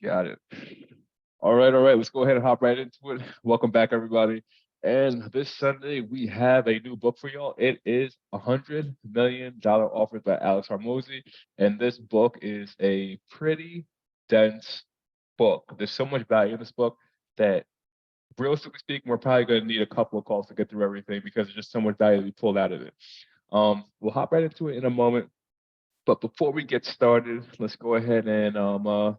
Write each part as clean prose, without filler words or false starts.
Got it. All right. Let's go ahead and hop right into it. Welcome back, everybody. And this Sunday, we have a new book for y'all. It is $100 Million Offers by Alex Hormozy. And this book is a pretty dense book. There's so much value in this book that, realistically speaking, we're probably going to need a couple of calls to get through everything because there's just so much value to be pulled out of it. We'll hop right into it in a moment. But before we get started, let's go ahead and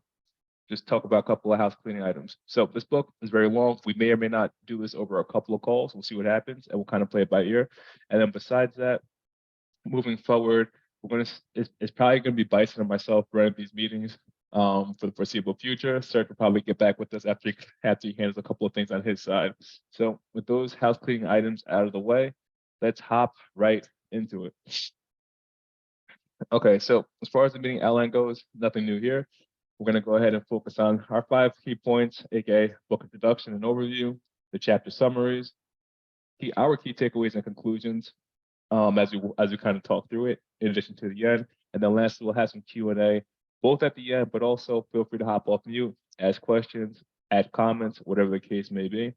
just talk about a couple of house cleaning items. So this book is very long. We may or may not do this over a couple of calls. We'll see what happens, and we'll kind of play it by ear. And then besides that, moving forward, we're gonna it's probably gonna be Bison and myself running these meetings for the foreseeable future. Sir will probably get back with us after he handles a couple of things on his side. So with those house cleaning items out of the way, let's hop right into it. Okay, so as far as the meeting outline goes, nothing new here. We're going to go ahead and focus on our 5 key points, aka book introduction and overview, the chapter summaries, our key takeaways and conclusions, as we kind of talk through it, in addition to the end, and then lastly we'll have some Q&A, both at the end, but also feel free to hop off mute, ask questions, add comments, whatever the case may be.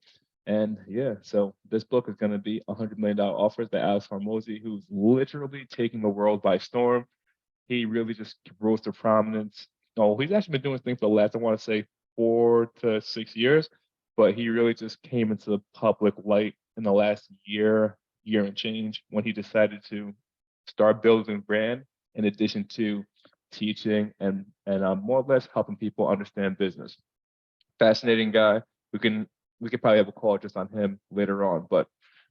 And yeah, so this book is going to be $100 Million Offers by Alex Hormozy, who's literally taking the world by storm. He really just rose to prominence. Oh, he's actually been doing things for the last, I want to say, 4 to 6 years, but he really just came into the public light in the last year and change, when he decided to start building brand in addition to teaching and more or less helping people understand business. Fascinating guy. We can we could probably have a call just on him later on, but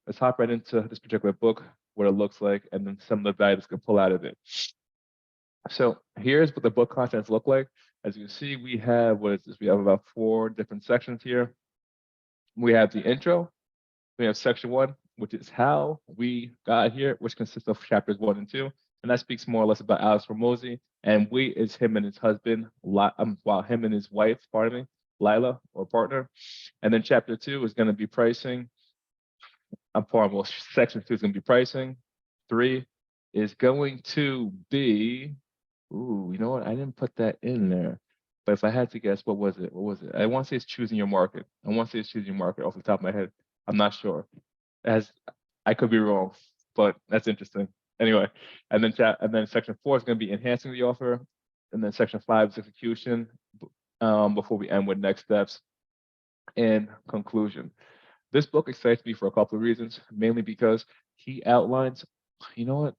let's hop right into this particular book, what it looks like, and then some of the values we can pull out of it. So here's what the book contents look like. As you can see, we have, what is this? We have about 4 different sections here. We have the intro. We have section 1, which is how we got here, which consists of chapters 1 and 2. And that speaks more or less about Alex Hormozy. And we is him and his husband, while him and his wife, pardon me, Lila, or partner. And then chapter 2 is going to be pricing. Well, section 2 is going to be pricing. 3 is going to be, ooh, you know what? I didn't put that in there. But if I had to guess, what was it? What was it? I want to say it's choosing your market. I want to say it's choosing your market off the top of my head. I'm not sure. As I could be wrong, but that's interesting. Anyway, and then section 4 is going to be enhancing the offer, and then section 5 is execution. Before we end with next steps and conclusion. This book excites me for a couple of reasons, mainly because he outlines. You know what?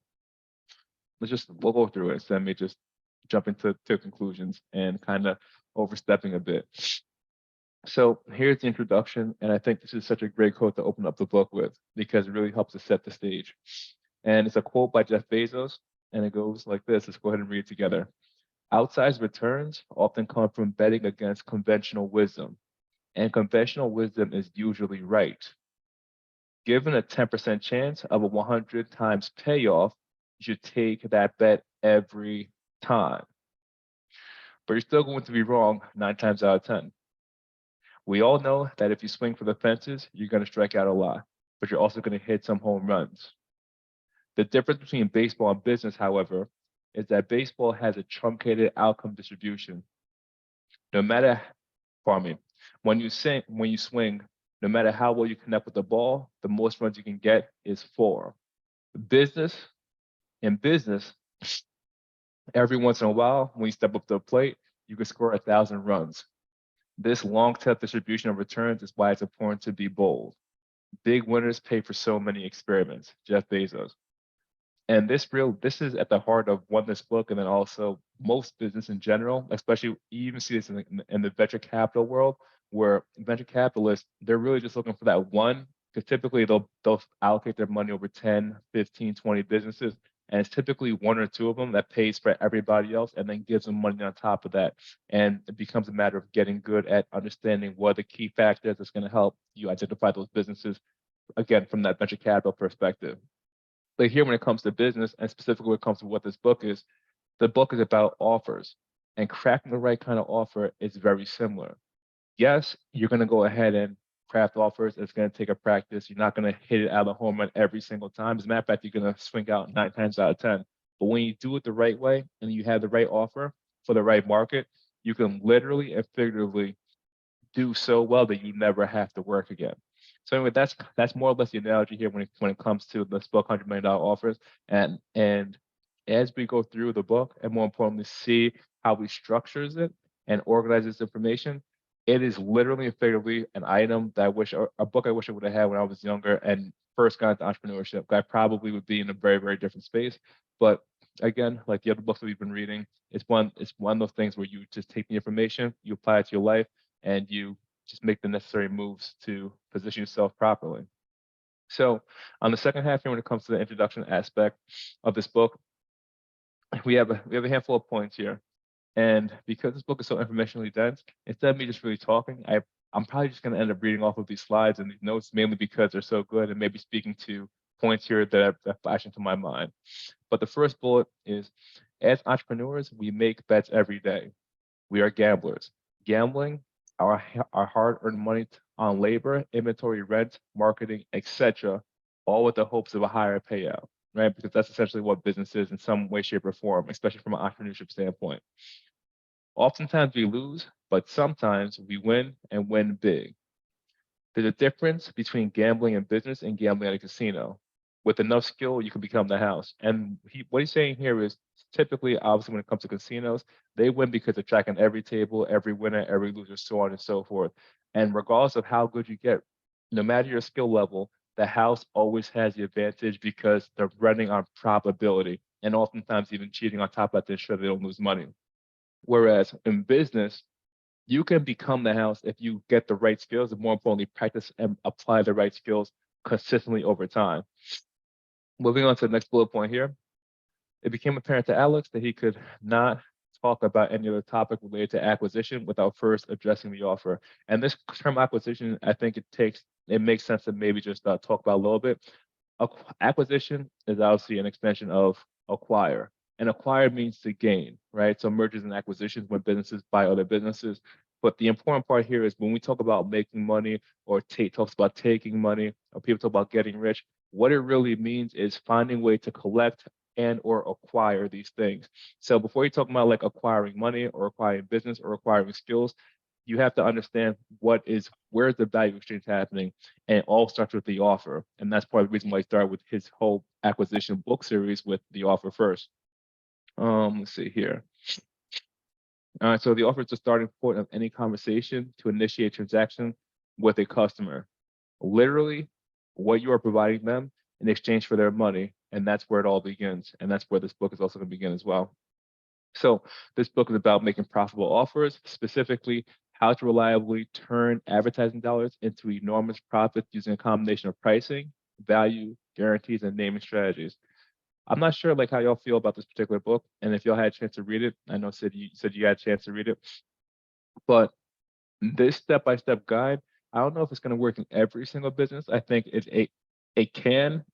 We'll go through it. So let me just jump into conclusions and kind of overstepping a bit. So here's the introduction, and I think this is such a great quote to open up the book with because it really helps to set the stage. And it's a quote by Jeff Bezos, and it goes like this. Let's go ahead and read it together. Outsized returns often come from betting against conventional wisdom, and conventional wisdom is usually right. Given a 10% chance of a 100 times payoff, you should take that bet every time. But you're still going to be wrong 9 times out of 10. We all know that if you swing for the fences, you're going to strike out a lot, but you're also going to hit some home runs. The difference between baseball and business, however, is that baseball has a truncated outcome distribution. No matter, pardon me, when you swing, no matter how well you connect with the ball, the most runs you can get is 4. Business, in business, every once in a while, when you step up to the plate, you can score 1,000 runs. This long-tail distribution of returns is why it's important to be bold. Big winners pay for so many experiments, Jeff Bezos. And this is at the heart of this book, and then also most business in general, especially you even see this in the venture capital world, where venture capitalists, they're really just looking for that one, because typically they'll allocate their money over 10, 15, 20 businesses, and it's typically 1 or 2 of them that pays for everybody else and then gives them money on top of that. And it becomes a matter of getting good at understanding what are the key factors that's going to help you identify those businesses, again, from that venture capital perspective. But here, when it comes to business, and specifically when it comes to what this book is, the book is about offers. And crafting the right kind of offer is very similar. Yes, you're going to go ahead and craft offers. It's going to take a practice. You're not going to hit it out of the home run every single time. As a matter of fact, you're going to swing out 9 times out of 10. But when you do it the right way and you have the right offer for the right market, you can literally and figuratively do so well that you never have to work again. So anyway, that's more or less the analogy here when it comes to this book, $100 Million Offers. And as we go through the book, and more importantly, see how he structures it and organizes information, it is literally and figuratively an item that I wish, or a book I wish I would have had when I was younger and first got into entrepreneurship. I probably would be in a very, very different space. But again, like the other books that we've been reading, it's one of those things where you just take the information, you apply it to your life, and you just make the necessary moves to position yourself properly. So on the second half here, when it comes to the introduction aspect of this book, we have a handful of points here. And because this book is so informationally dense, instead of me just really talking, I'm probably just going to end up reading off of these slides and these notes, mainly because they're so good and maybe speaking to points here that flash into my mind. But the first bullet is, as entrepreneurs, we make bets every day. We are gamblers. Gambling our hard-earned money on labor, inventory, rent, marketing, etc., all with the hopes of a higher payout, right? Because that's essentially what business is in some way, shape, or form, especially from an entrepreneurship standpoint. Oftentimes we lose, but sometimes we win and win big. There's a difference between gambling in business and gambling at a casino. With enough skill, you can become the house. And what he's saying here is typically, obviously, when it comes to casinos, they win because they're tracking every table, every winner, every loser, so on and so forth. And regardless of how good you get, no matter your skill level, the house always has the advantage because they're running on probability and oftentimes even cheating on top of that to ensure they don't lose money. Whereas in business, you can become the house if you get the right skills and more importantly, practice and apply the right skills consistently over time. Moving on to the next bullet point here. It became apparent to Alex that he could not talk about any other topic related to acquisition without first addressing the offer. And this term acquisition, I think it makes sense to maybe just talk about a little bit. Acquisition is obviously an extension of acquire. And acquire means to gain, right? So mergers and acquisitions when businesses buy other businesses. But the important part here is when we talk about making money, or Tate talks about taking money, or people talk about getting rich, what it really means is finding a way to collect and or acquire these things. So before you talk about like acquiring money or acquiring business or acquiring skills, you have to understand where's the value exchange happening, and it all starts with the offer. And that's part of the reason why he started with his whole acquisition book series with the offer first. Let's see here. All right, so the offer is the starting point of any conversation to initiate transaction with a customer. Literally, what you are providing them in exchange for their money, and that's where it all begins. And that's where this book is also going to begin as well. So this book is about making profitable offers, specifically how to reliably turn advertising dollars into enormous profits using a combination of pricing, value, guarantees, and naming strategies. I'm not sure like how y'all feel about this particular book, and if y'all had a chance to read it. I know Sid, you said you had a chance to read it, but this step-by-step guide, I don't know if it's going to work in every single business. I think it can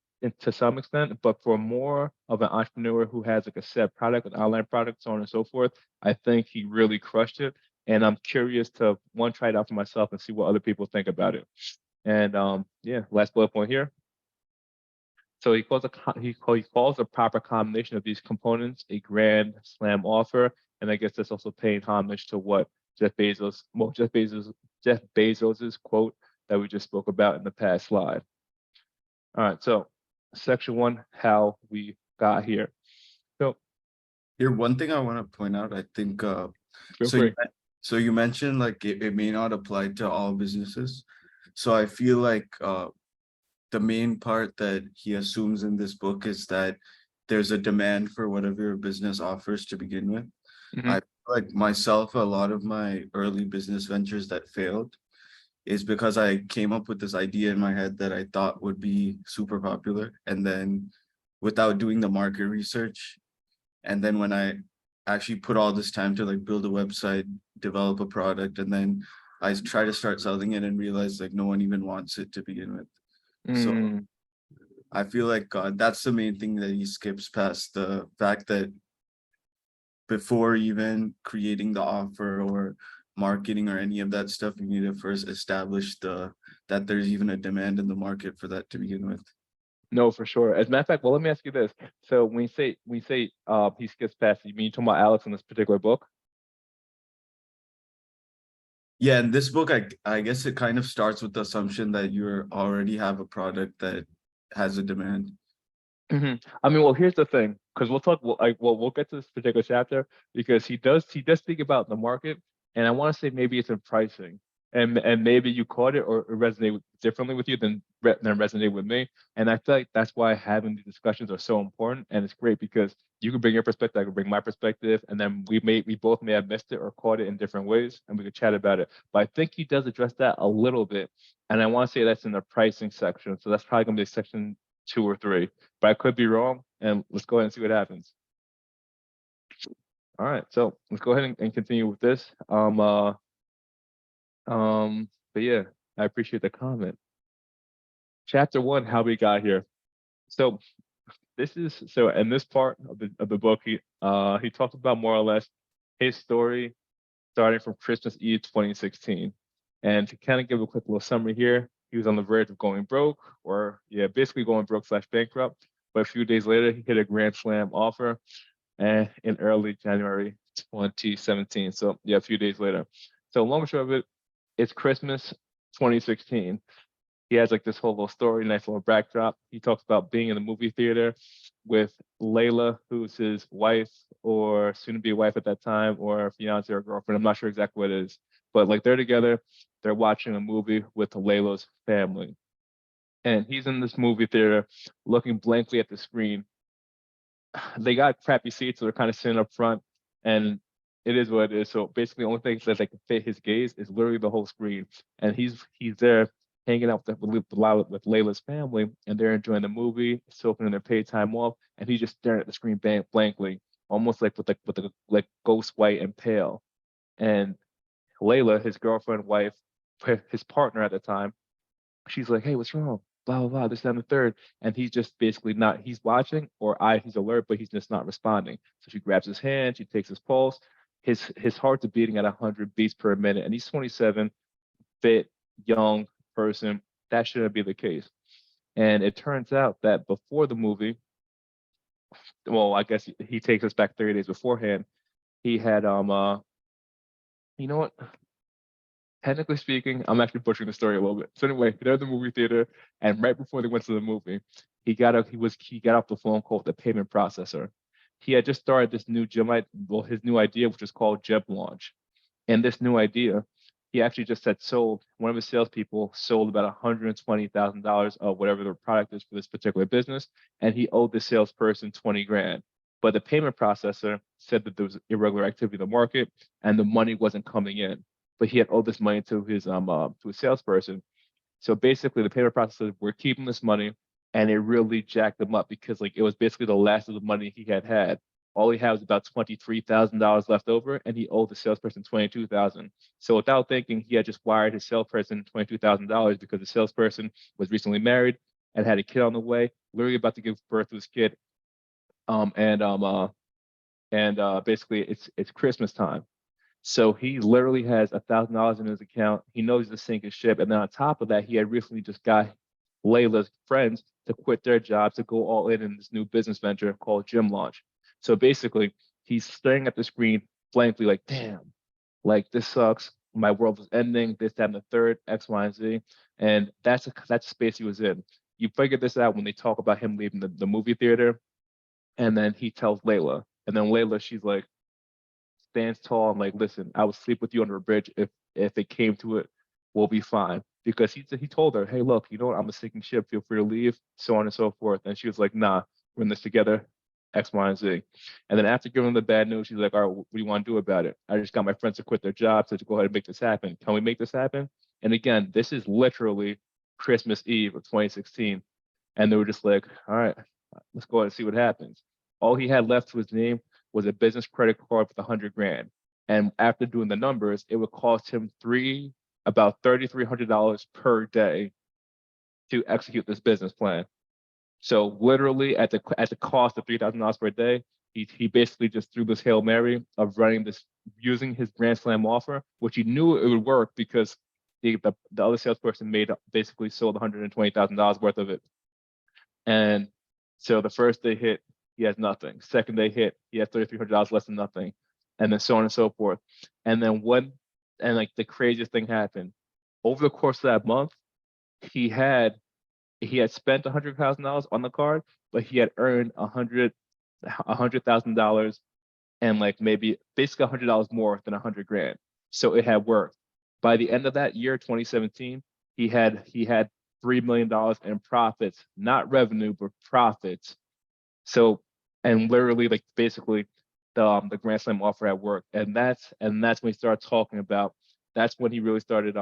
to some extent, but for more of an entrepreneur who has like a set product, an online product, so on and so forth, I think he really crushed it. And I'm curious to try it out for myself and see what other people think about it. And yeah, last bullet point here. So he calls a proper combination of these components a grand slam offer. And I guess that's also paying homage to what Jeff Bezos's quote that we just spoke about in the past slide. All right, so section 1, how we got here. So here, one thing I want to point out, I think so you mentioned like it may not apply to all businesses. So I feel like the main part that he assumes in this book is that there's a demand for whatever your business offers to begin with. Mhm. I feel like myself, a lot of my early business ventures that failed is because I came up with this idea in my head that I thought would be super popular. And then without doing the market research, and then when I actually put all this time to like build a website, develop a product, and then I try to start selling it and realize like no one even wants it to begin with. So I feel like that's the main thing that he skips past, the fact that before even creating the offer or marketing or any of that stuff, you need to first establish that there's even a demand in the market for that to begin with. No, for sure. As a matter of fact, well, let me ask you this. So when you say he skips past, you mean you're talking about Alex in this particular book? Yeah, in this book, I guess it kind of starts with the assumption that you already have a product that has a demand. I mean, well, here's the thing, because we'll get to this particular chapter because he does speak about the market, and I want to say maybe it's in pricing, and maybe you caught it or it resonated differently with you than resonate with me, and I feel like that's why having these discussions are so important, and it's great because you can bring your perspective, I can bring my perspective, and then we both may have missed it or caught it in different ways, and we could chat about it. But I think he does address that a little bit, and I want to say that's in the pricing section, so that's probably gonna be section 2 or 3, but I could be wrong. And let's go ahead and see what happens. All right, so let's go ahead and continue with this. But yeah, I appreciate the comment. Chapter 1, how we got here. So in this part of the book, he talks about more or less his story starting from Christmas Eve 2016. And to kind of give a quick little summary here, he was on the verge of going broke, or yeah, basically going broke slash bankrupt. But a few days later, he hit a grand slam offer and in early January 2017. So yeah, a few days later. So long and short of it, it's Christmas 2016. He has like this whole little story, nice little backdrop. He talks about being in the movie theater with Layla, who's his wife or soon to be wife at that time, or fiance or girlfriend. I'm not sure exactly what it is, but like they're together, they're watching a movie with Layla's family. And he's in this movie theater looking blankly at the screen. They got crappy seats, so they're kind of sitting up front, and it is what it is. So basically, the only thing that can fit his gaze is literally the whole screen, and he's there hanging out with Layla's family, and they're enjoying the movie, soaking in their paid time off, and he's just staring at the screen blankly, almost like with ghost white and pale. And Layla, his girlfriend, wife, his partner at the time, she's like, "Hey, what's wrong? Blah blah blah. This, that, and the third." And he's just basically not. He's watching, or he's alert, but he's just not responding. So she grabs his hand, she takes his pulse. His heart's beating at 100 beats per minute, and he's 27, fit, young person. That shouldn't be the case. And it turns out that before the movie, well, I guess he takes us back 30 days beforehand. He had you know what? Technically speaking, I'm actually butchering the story a little bit. So anyway, they're at the movie theater, and right before they went to the movie, he got off the phone call with the payment processor. He had just started this new his new idea, which is called Gem Launch. And this new idea, he actually just had sold, one of his salespeople sold about $120,000 of whatever the product is for this particular business, and he owed the salesperson 20 grand. But the payment processor said that there was irregular activity in the market and the money wasn't coming in. But he had owed this money to his salesperson. So basically, the payment processors were keeping this money, and it really jacked him up because like it was basically the last of the money he had had. All he had was about $23,000 left over, and he owed the salesperson 22,000. So without thinking, he had just wired his salesperson $22,000 because the salesperson was recently married and had a kid on the way, literally about to give birth to his kid. Um, and um, uh, Basically, it's Christmas time. So he literally has $1,000 in his account. He knows he's to sink his ship. And then on top of that, he had recently just got Layla's friends to quit their jobs to go all in this new business venture called Gem Launch. So basically, he's staring at the screen blankly, like, damn, like this sucks. My world is ending, this, that, and the third, X, Y, and Z. And that's the space he was in. You figure this out when they talk about him leaving the movie theater. And then he tells Layla. And then Layla, she's like, stands tall and like, listen, I would sleep with you under a bridge if it came to it, we'll be fine. Because he told her, hey, look, you know what? I'm a sinking ship. Feel free to leave, so on and so forth. And she was like, nah, we're in this together, X, Y, and Z. And then after giving him the bad news, she's like, all right, what do you want to do about it? I just got my friends to quit their jobs to go ahead and make this happen. Can we make this happen? And again, this is literally Christmas Eve of 2016. And they were just like, all right, let's go ahead and see what happens. All he had left to his name was a business credit card with 100 grand. And after doing the numbers, it would cost him about $3,300 per day to execute this business plan. So literally at the cost of $3,000 per day, he basically just threw this Hail Mary of running this using his Grand Slam offer, which he knew it would work because the other salesperson basically sold $120,000 worth of it. And so the first day hit, he has nothing. Second day hit, he has $3,300 less than nothing. And then so on and so forth. And then when and like the craziest thing happened. Over the course of that month, he had spent $100,000 on the card, but he had earned $100,000 and like maybe basically $100 more than 100 grand. So it had worked. By the end of that year, 2017, he had $3 million in profits, not revenue, but profits. So, and literally like basically the Grand Slam offer at work. And that's when he started talking about, that's when he really started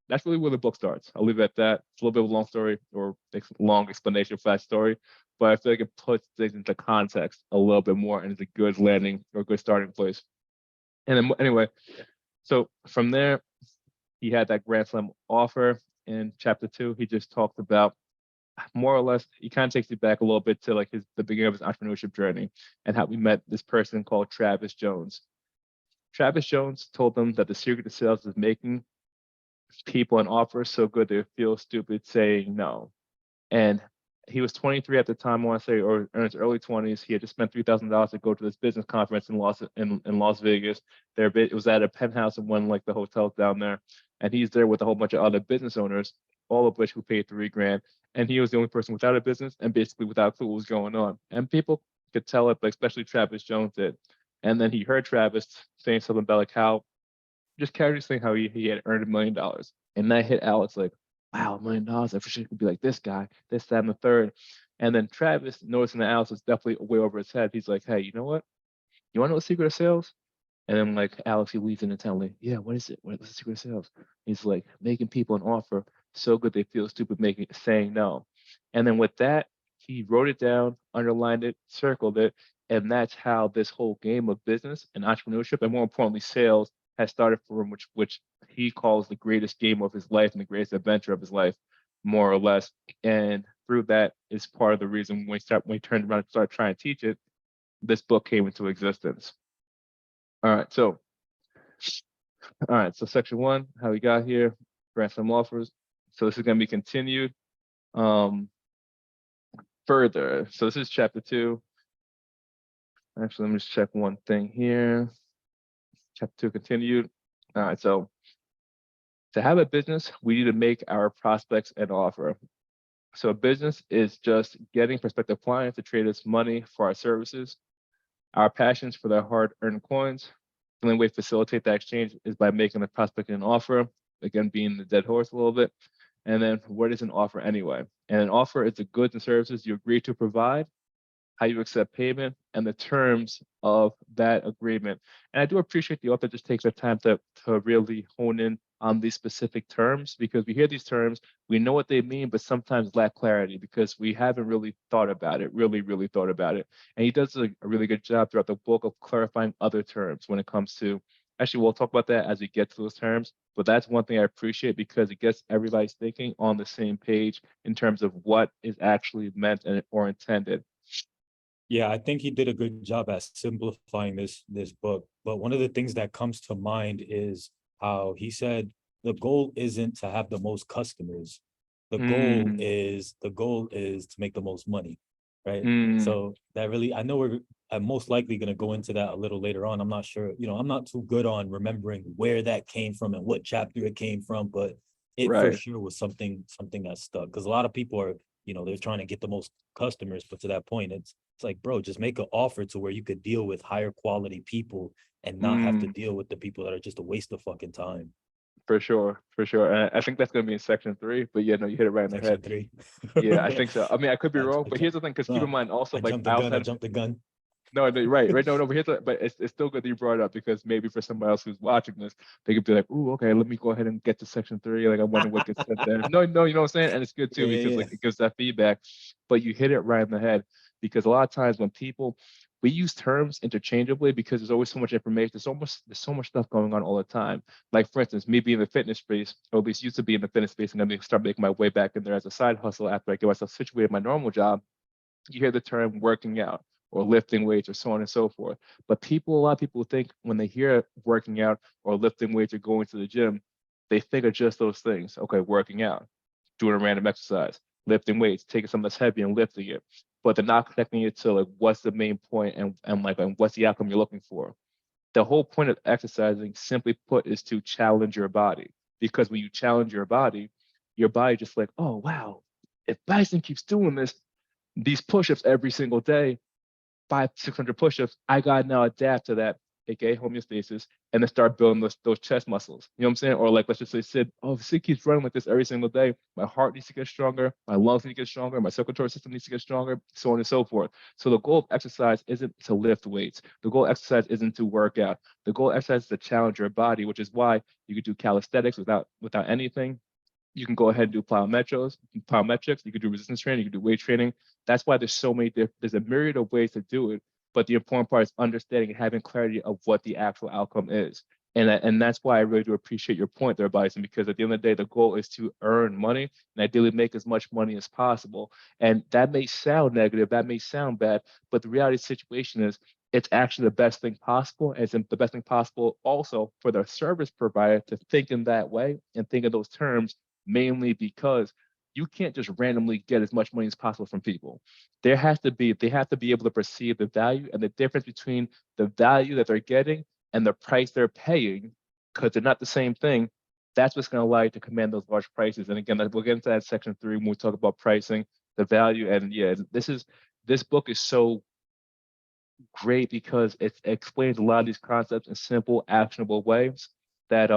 that's really where the book starts. I'll leave it at that. It's a little bit of a long story or long explanation for that story, but I feel like it puts things into context a little bit more and is a good landing or a good starting place. And then anyway, so from there, he had that Grand Slam offer. In chapter 2, he just talked about more or less, he kind of takes you back a little bit to like the beginning of his entrepreneurship journey and how we met this person called Travis Jones. Travis Jones told them that the secret to sales is making people an offer so good they feel stupid saying no. And he was 23 at the time, I want to say, or in his early 20s. He had just spent $3,000 to go to this business conference in Las Vegas. It was at a penthouse in one like the hotels down there, and he's there with a whole bunch of other business owners, all of which who paid $3,000. And he was the only person without a business and basically without a clue what was going on. And people could tell it, but especially Travis Jones did. And then he heard Travis saying something about like how, just casually saying how he had earned $1 million. And that hit Alex like, wow, $1 million. I wish I could be like this guy, this, that, and the third. And then Travis, noticing that Alex was definitely way over his head, he's like, hey, you know what? You want to know the secret of sales? And then like Alex, he leads into town like, yeah, what is it? What's the secret of sales? He's like, making people an offer so good they feel stupid saying no. And then with that, he wrote it down, underlined it, circled it, and that's how this whole game of business and entrepreneurship, and more importantly, sales, has started for him, which he calls the greatest game of his life and the greatest adventure of his life, more or less. And through that is part of the reason when he turned around and started trying to teach it, this book came into existence. All right, so section 1, how we got here, Grand Slam offers. So this is going to be continued further. So this is chapter 2. Actually, let me just check one thing here. Chapter 2 continued. All right, so to have a business, we need to make our prospects an offer. So a business is just getting prospective clients to trade us money for our services. Our passions for their hard-earned coins. The only way to facilitate that exchange is by making the prospect an offer, again, being the dead horse a little bit. And then what is an offer anyway? And an offer is the goods and services you agree to provide, how you accept payment, and the terms of that agreement. And I do appreciate the author just takes the time to really hone in on these specific terms, because we hear these terms, we know what they mean, but sometimes lack clarity because we haven't really thought about it, really thought about it. And he does a really good job throughout the book of clarifying other terms when it comes to, actually, we'll talk about that as we get to those terms, but that's one thing I appreciate because it gets everybody's thinking on the same page in terms of what is actually meant or intended. Yeah, I think he did a good job at simplifying this book. But one of the things that comes to mind is how he said the goal isn't to have the most customers. The goal is to make the most money, right? So that really, I know I'm most likely going to go into that a little later on. I'm not sure, I'm not too good on remembering where that came from and what chapter it came from, but it for sure was something that stuck, because a lot of people are, they're trying to get the most customers, but to that point, it's like, bro, just make an offer to where you could deal with higher quality people and not have to deal with the people that are just a waste of fucking time. For sure. And I think that's going to be in section 3, but yeah, no, you hit it right in the head. 3. Yeah, I think so. I mean, I could be wrong, but here's the thing, because keep in mind also, I jumped the gun. No, right. No, but it's still good that you brought it up, because maybe for somebody else who's watching this, they could be like, "Ooh, okay, let me go ahead and get to section 3. Like, I wonder what gets said there." No, you know what I'm saying, and it's good too because like it gives that feedback. But you hit it right in the head, because a lot of times when we use terms interchangeably because there's always so much information. There's so much stuff going on all the time. Like for instance, me being in the fitness space, or at least used to be in the fitness space, and then start making my way back in there as a side hustle after I get myself situated in my normal job. You hear the term working out or lifting weights or so on and so forth. But a lot of people think when they hear working out or lifting weights or going to the gym, they think of just those things. Okay, working out, doing a random exercise, lifting weights, taking something that's heavy and lifting it. But they're not connecting it to like what's the main point and what's the outcome you're looking for. The whole point of exercising, simply put, is to challenge your body. Because when you challenge your body just like, oh wow, if Bison keeps doing these push-ups every single day, 600 push-ups, I gotta now adapt to that, aka homeostasis, and then start building those chest muscles. You know what I'm saying? Or like, let's just say Sid, oh, if Sid keeps running like this every single day, my heart needs to get stronger, my lungs need to get stronger, my circulatory system needs to get stronger, so on and so forth. So the goal of exercise isn't to lift weights. The goal of exercise isn't to work out. The goal of exercise is to challenge your body, which is why you could do calisthenics without anything. You can go ahead and do plyometrics, you could do resistance training, you could do weight training. That's why there's so many, there's a myriad of ways to do it. But the important part is understanding and having clarity of what the actual outcome is. And that's why I really do appreciate your point there, Bison, because at the end of the day, the goal is to earn money and ideally make as much money as possible. And that may sound negative, that may sound bad, but the reality of the situation is it's actually the best thing possible. And it's the best thing possible also for the service provider to think in that way and think in those terms, mainly because you can't just randomly get as much money as possible from people. They have to be able to perceive the value and the difference between the value that they're getting and the price they're paying, because they're not the same thing. That's what's going to allow you to command those large prices. And again, we'll get into that in section 3 when we talk about pricing, the value. And yeah, this book is so great because it explains a lot of these concepts in simple, actionable ways that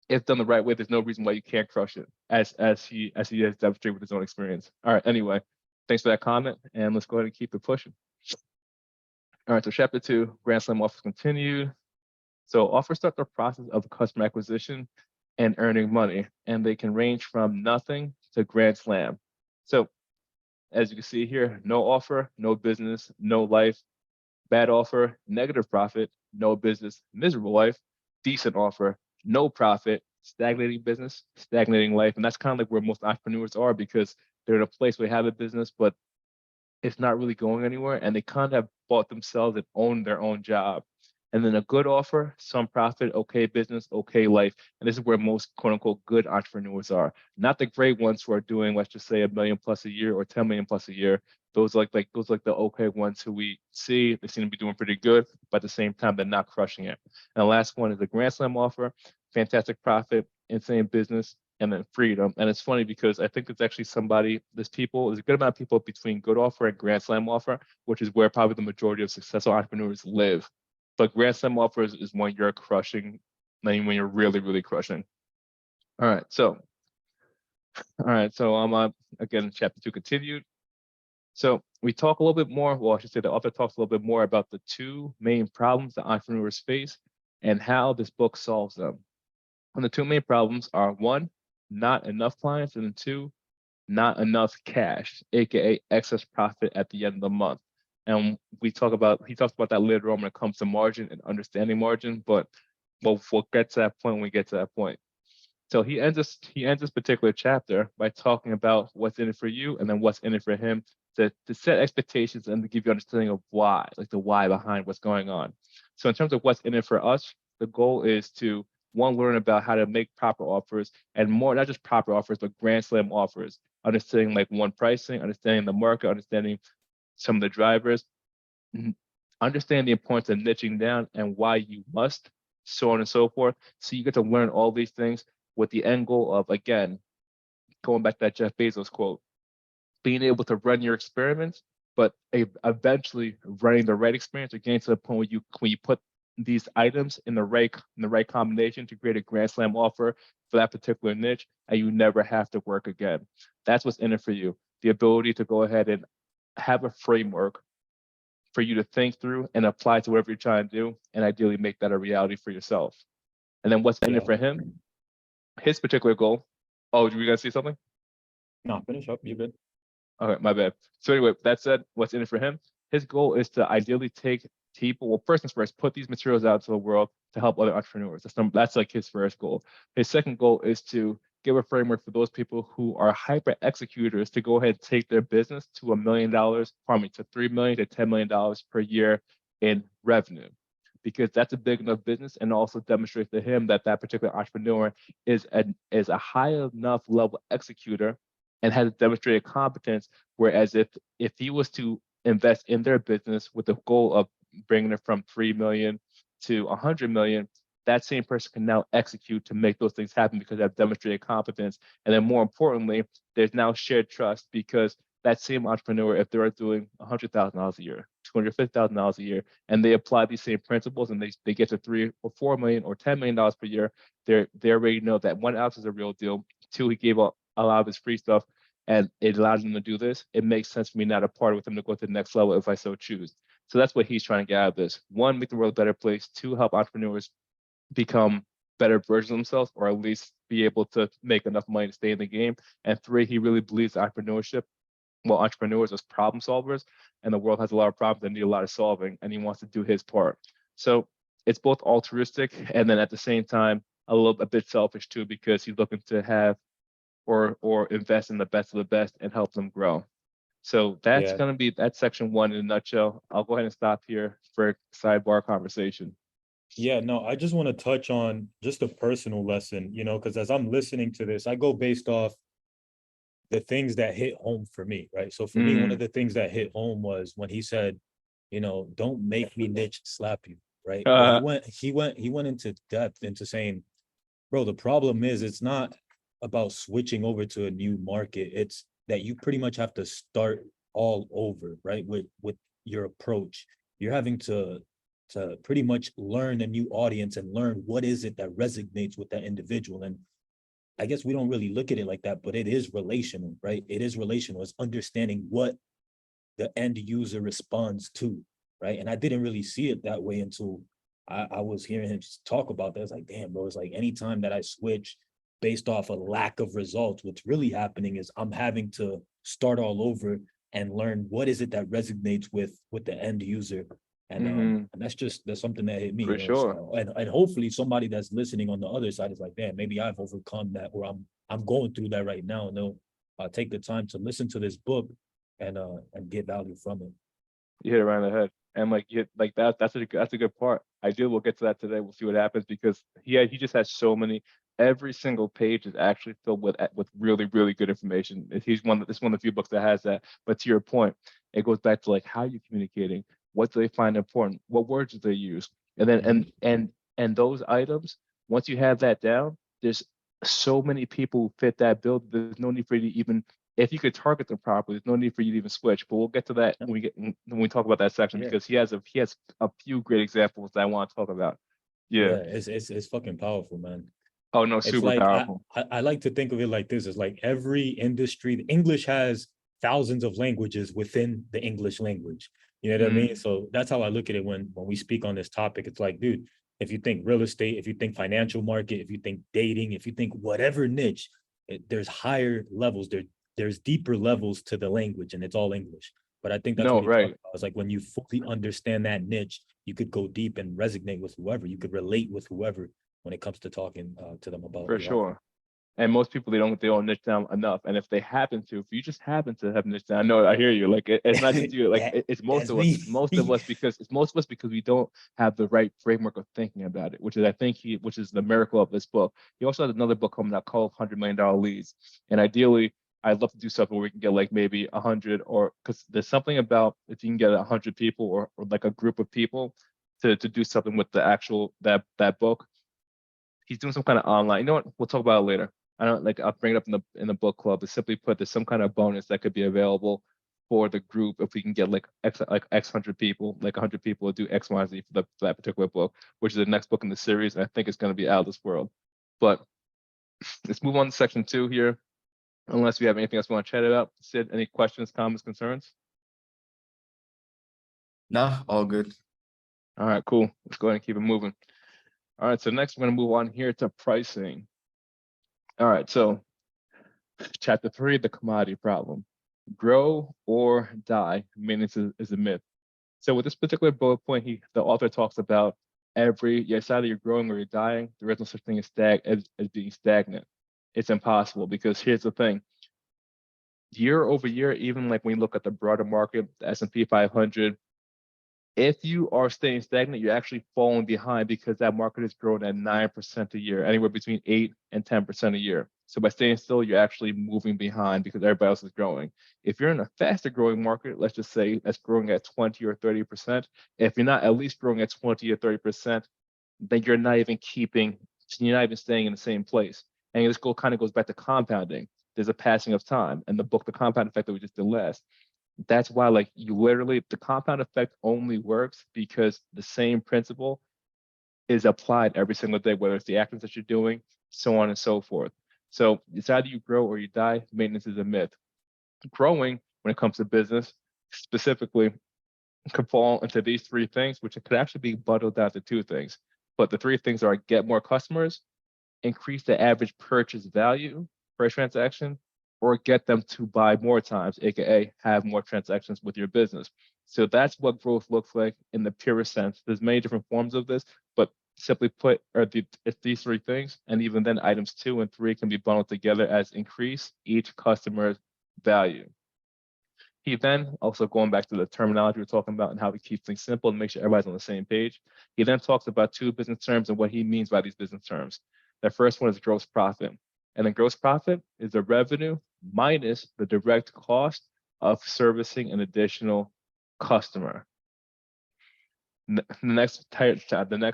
if done the right way, there's no reason why you can't crush it, as he has demonstrated with his own experience. All right, anyway, thanks for that comment, and let's go ahead and keep it pushing. All right, so chapter 2, Grand Slam offers continued. So offers start the process of customer acquisition and earning money, and they can range from nothing to Grand Slam. So as you can see here, no offer, no business, no life. Bad offer, negative profit, no business, miserable life. Decent offer, no profit, stagnating business, stagnating life. And that's kind of like where most entrepreneurs are, because they're in a place where they have a business, but it's not really going anywhere. And they kind of have bought themselves and owned their own job. And then a good offer, some profit, okay business, okay life. And this is where most quote unquote good entrepreneurs are. Not the great ones who are doing, let's just say, $1 million plus a year or 10 million plus a year. Those like the okay ones who we see, they seem to be doing pretty good, but at the same time, they're not crushing it. And the last one is a Grand Slam offer, fantastic profit, insane business, and then freedom. And it's funny because I think it's actually there's a good amount of people between good offer and Grand Slam offer, which is where probably the majority of successful entrepreneurs live. But Grand Slam offers is when you're crushing, when you're really, really crushing. All right, so again, chapter 2 continued. So we talk a little bit more, well, I should say the author talks a little bit more about the 2 main problems that entrepreneurs face and how this book solves them. And the 2 main problems are 1, not enough clients, and then 2, not enough cash, aka excess profit at the end of the month. And he talks about that later on when it comes to margin and understanding margin, but we'll get to that point when we get to that point. So he ends this particular chapter by talking about what's in it for you and then what's in it for him, to set expectations and to give you understanding of why, like the why behind what's going on. So in terms of what's in it for us, the goal is to, 1, learn about how to make proper offers, and more, not just proper offers, but Grand Slam offers, understanding like pricing, understanding the market, understanding some of the drivers, understand the importance of niching down and why you must, so on and so forth. So you get to learn all these things with the end goal of, again, going back to that Jeff Bezos quote, being able to run your experiments, but eventually running the right experience, or getting to the point where you put these items in the right combination to create a Grand Slam offer for that particular niche, and you never have to work again. That's what's in it for you. The ability to go ahead and have a framework for you to think through and apply to whatever you're trying to do, and ideally make that a reality for yourself. And then what's in it for him, his particular goal. Oh, were you gonna say something? No, finish up, you're good. Okay, my bad. So anyway, that said, what's in it for him? His goal is to ideally take people, well, first things first, put these materials out to the world to help other entrepreneurs. That's like his first goal. His second goal is to give a framework for those people who are hyper executors to go ahead and take their business to $1 million, to $3 million to $10 million per year in revenue, because that's a big enough business, and also demonstrates to him that that particular entrepreneur is a high enough level executor and has demonstrated competence. Whereas if he was to invest in their business with the goal of bringing it from 3 million to 100 million, that same person can now execute to make those things happen because they have demonstrated competence. And then more importantly, there's now shared trust because that same entrepreneur, if they're doing $100,000 a year, $250,000 a year, and they apply these same principles and they get to 3 or 4 million or $10 million per year, they already know that one, Alex is a real deal. Two, he gave up a lot of his free stuff and it allows him to do this. It makes sense for me now to partner with him to go to the next level if I so choose. So that's what he's trying to get out of this. One, make the world a better place. Two, help entrepreneurs become better versions of themselves, or at least be able to make enough money to stay in the game. And three, he really believes entrepreneurship, well, entrepreneurs as problem solvers, and the world has a lot of problems that need a lot of solving, and he wants to do his part. So it's both altruistic and then at the same time a bit selfish too, because he's looking to have or invest in the best of the best and help them grow. So that's Yeah. going to be that's section one in a nutshell. I'll go ahead and stop here for a sidebar conversation. Yeah, no, I just want to touch on just a personal lesson, you know, because as I'm listening to this, I go based off the things that hit home for me, right? So for me, one of the things that hit home was when he said, you know, don't make me niche slap you, right? But he went into depth into saying, bro, the problem is it's not about switching over to a new market. It's that you pretty much have to start all over, right? With your approach. You're having to pretty much learn a new audience and learn what is it that resonates with that individual. And I guess we don't really look at it like that, but it is relational, right? It is relational. It's understanding what the end user responds to, right? And I didn't really see it that way until I was hearing him talk about that. It's like, damn, bro, it's like anytime that I switch based off a lack of results, what's really happening is I'm having to start all over and learn what is it that resonates with the end user. And that's something that hit me, For you know. sure. So, and hopefully somebody that's listening on the other side is like, damn, maybe I've overcome that, or I'm going through that right now, and they'll take the time to listen to this book and get value from it. You hit it right on the head. And that's a good part. We'll get to that today. We'll see what happens because he just has so many. Every single page is actually filled with really, really good information. This one of the few books that has that. But to your point, it goes back to like how you're communicating, what do they find important, what words do they use, and then and those items. Once you have that down, there's so many people who fit that bill. There's no need for you to even if you could target them properly, there's no need for you to even switch. But we'll get to that when we talk about that section because he has a few great examples that I want to talk about. Yeah. It's fucking powerful, man. Oh no, It's super like powerful. I like to think of it like this: is like every industry, English has thousands of languages within the English language. You know what I mean? So that's how I look at it when we speak on this topic. It's like, dude, if you think real estate, if you think financial market, if you think dating, if you think whatever niche, there's higher levels. There's deeper levels to the language, and it's all English. But I think that's what he's talking about. It's like when you fully understand that niche, you could go deep and resonate with whoever. You could relate with whoever when it comes to talking to them about For sure. And most people they don't niche down enough. And if they happen to, if you just happen to have niche down, I know I hear you. Like it's not just you. Like it's most of us. It's most of us because we don't have the right framework of thinking about it. Which is the miracle of this book. He also has another book coming out called $100 Million Leads. And ideally, I'd love to do something where we can get like maybe 100 or because there's something about if you can get 100 people or like a group of people to do something with the actual that book. He's doing some kind of online. You know what? We'll talk about it later. I don't like. I'll bring it up in the book club. But simply put, there's some kind of bonus that could be available for the group if we can get like X hundred people, like 100 people to do X, Y, Z for that particular book, which is the next book in the series. And I think it's going to be out of this world. But let's move on to section 2 here. Unless we have anything else we want to chat about. Sid, any questions, comments, concerns? Nah, all good. All right, cool. Let's go ahead and keep it moving. All right, so next we're going to move on here to pricing. All right, so chapter 3, the commodity problem. Grow or die, maintenance is a myth. So with this particular bullet point, the author talks about it's either you're growing or you're dying. There is no such thing as being stagnant. It's impossible because here's the thing. Year over year, even like when you look at the broader market, the S&P 500, if you are staying stagnant, you're actually falling behind because that market is growing at 9% a year, anywhere between 8 and 10% a year. So by staying still, you're actually moving behind because everybody else is growing. If you're in a faster growing market, let's just say that's growing at 20 or 30%, if you're not at least growing at 20 or 30%, then you're not even staying in the same place. And this kind of goes back to compounding. There's a passing of time. And the book, The Compound Effect that we just did last, that's why like the compound effect only works because the same principle is applied every single day, whether it's the actions that you're doing, so on and so forth. So it's either you grow or you die. Maintenance is a myth. Growing, when it comes to business, specifically, could fall into these three things, which could actually be bundled down to two things. But the three things are get more customers, increase the average purchase value per transaction, or get them to buy more times, aka have more transactions with your business. So that's what growth looks like in the purest sense. There's many different forms of this, but simply put, it's these three things, and even then items 2 and 3 can be bundled together as increase each customer's value. He then, also going back to the terminology we're talking about and how he keeps things simple and make sure everybody's on the same page, he then talks about two business terms and what he means by these business terms. The first one is gross profit. And then gross profit is the revenue minus the direct cost of servicing an additional customer. The next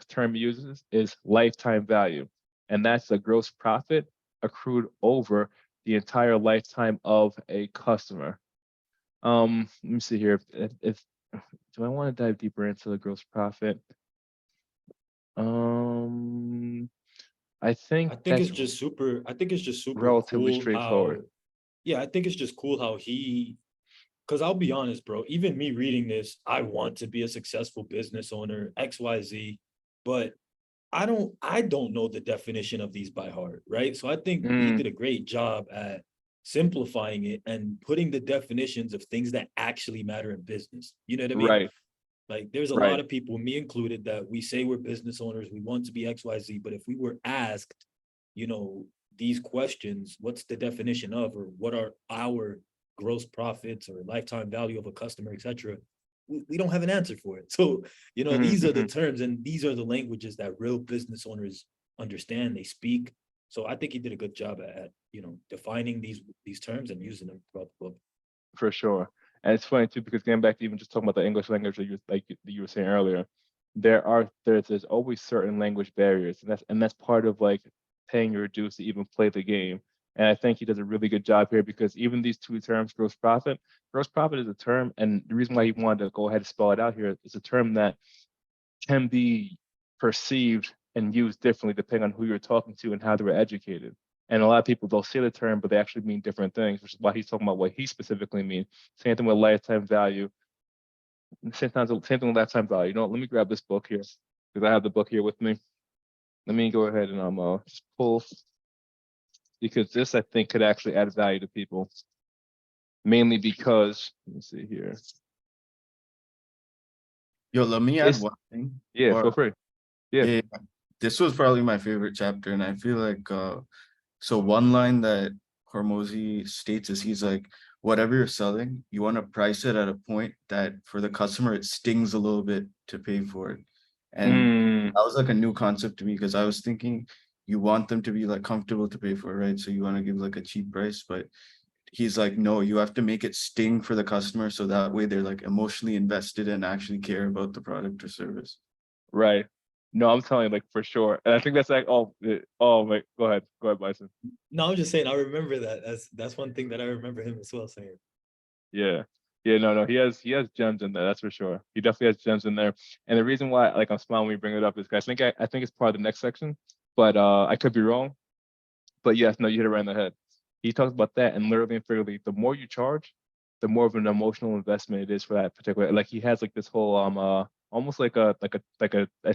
term he uses is lifetime value, and that's the gross profit accrued over the entire lifetime of a customer. Let me see here. If do I want to dive deeper into the gross profit? I think it's just super. I think it's just super relatively cool straightforward. how. Yeah, I think it's just cool how he. Because I'll be honest, bro. Even me reading this, I want to be a successful business owner, XYZ, but I don't know the definition of these by heart, right? So I think he did a great job at simplifying it and putting the definitions of things that actually matter in business. You know what I mean? Right. Like there's a lot of people, me included, that we say we're business owners, we want to be XYZ, but if we were asked, you know, these questions, what's the definition of, or what are our gross profits or lifetime value of a customer, etc., we don't have an answer for it. So, you know, these are the terms and these are the languages that real business owners understand, they speak. So I think he did a good job at you know, defining these terms and using them throughout the book. For sure. And it's funny too, because getting back to even just talking about the English language that you were saying earlier, there's always certain language barriers, and that's part of like paying your dues to even play the game. And I think he does a really good job here because even these two terms, gross profit is a term, and the reason why he wanted to go ahead and spell it out here is a term that can be perceived and used differently depending on who you're talking to and how they were educated. And a lot of people, they'll say the term, but they actually mean different things, which is why he's talking about what he specifically means. Same thing with lifetime value. Same thing with lifetime value. You know, let me grab this book here because I have the book here with me. Let me go ahead and just pull, because this I think could actually add value to people. Mainly because, let me see here. Yo, let me add one thing. Yeah, feel free. Yeah. This was probably my favorite chapter, and I feel like so one line that Hormozi states is he's like, whatever you're selling, you want to price it at a point that for the customer it stings a little bit to pay for it. And that was like a new concept to me because I was thinking you want them to be like comfortable to pay for it, right? So you want to give like a cheap price, but he's like, no, you have to make it sting for the customer so that way they're like emotionally invested and actually care about the product or service. Right. No, I'm telling you, like, for sure. And I think that's like, wait, go ahead, Bison. No, I'm just saying, I remember that. That's one thing that I remember him as well saying. Yeah. No, he has gems in there, that's for sure. He definitely has gems in there. And the reason why, like, I'm smiling when you bring it up is because I think it's part of the next section, but I could be wrong. But yes, no, you hit it right in the head. He talks about that, and literally and figuratively, the more you charge, the more of an emotional investment it is for that particular. Like he has like this whole almost like a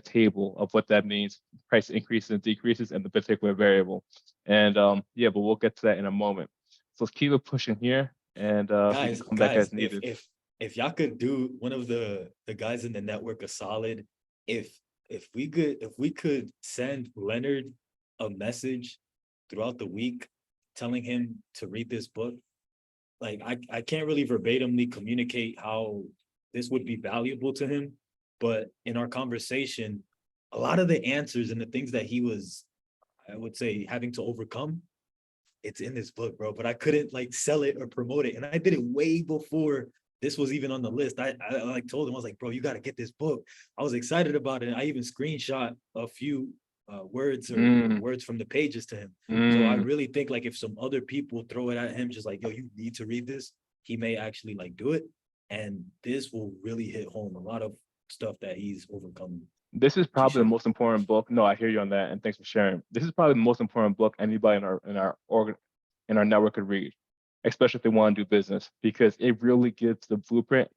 table of what that means, price increases and decreases and the particular variable. And yeah, but we'll get to that in a moment. So let's keep it pushing here, and guys, come back as needed. If y'all could do one of the guys in the network a solid, if we could send Leonard a message throughout the week telling him to read this book, like I can't really verbatimly communicate how this would be valuable to him, but in our conversation, a lot of the answers and the things that he was, I would say, having to overcome it's in this book, bro, but I couldn't like sell it or promote it. And I did it way before this was even on the list. I like told him, I was like, bro, you got to get this book. I was excited about it. I even screenshot a few words or words from the pages to him. So I really think like if some other people throw it at him, just like, yo, you need to read this, he may actually like do it. And this will really hit home a lot of stuff that he's overcome. This is probably the should. most important book. No, I hear you on that, and thanks for sharing. This is probably the most important book anybody in our network could read, especially if they want to do business, because it really gives the blueprint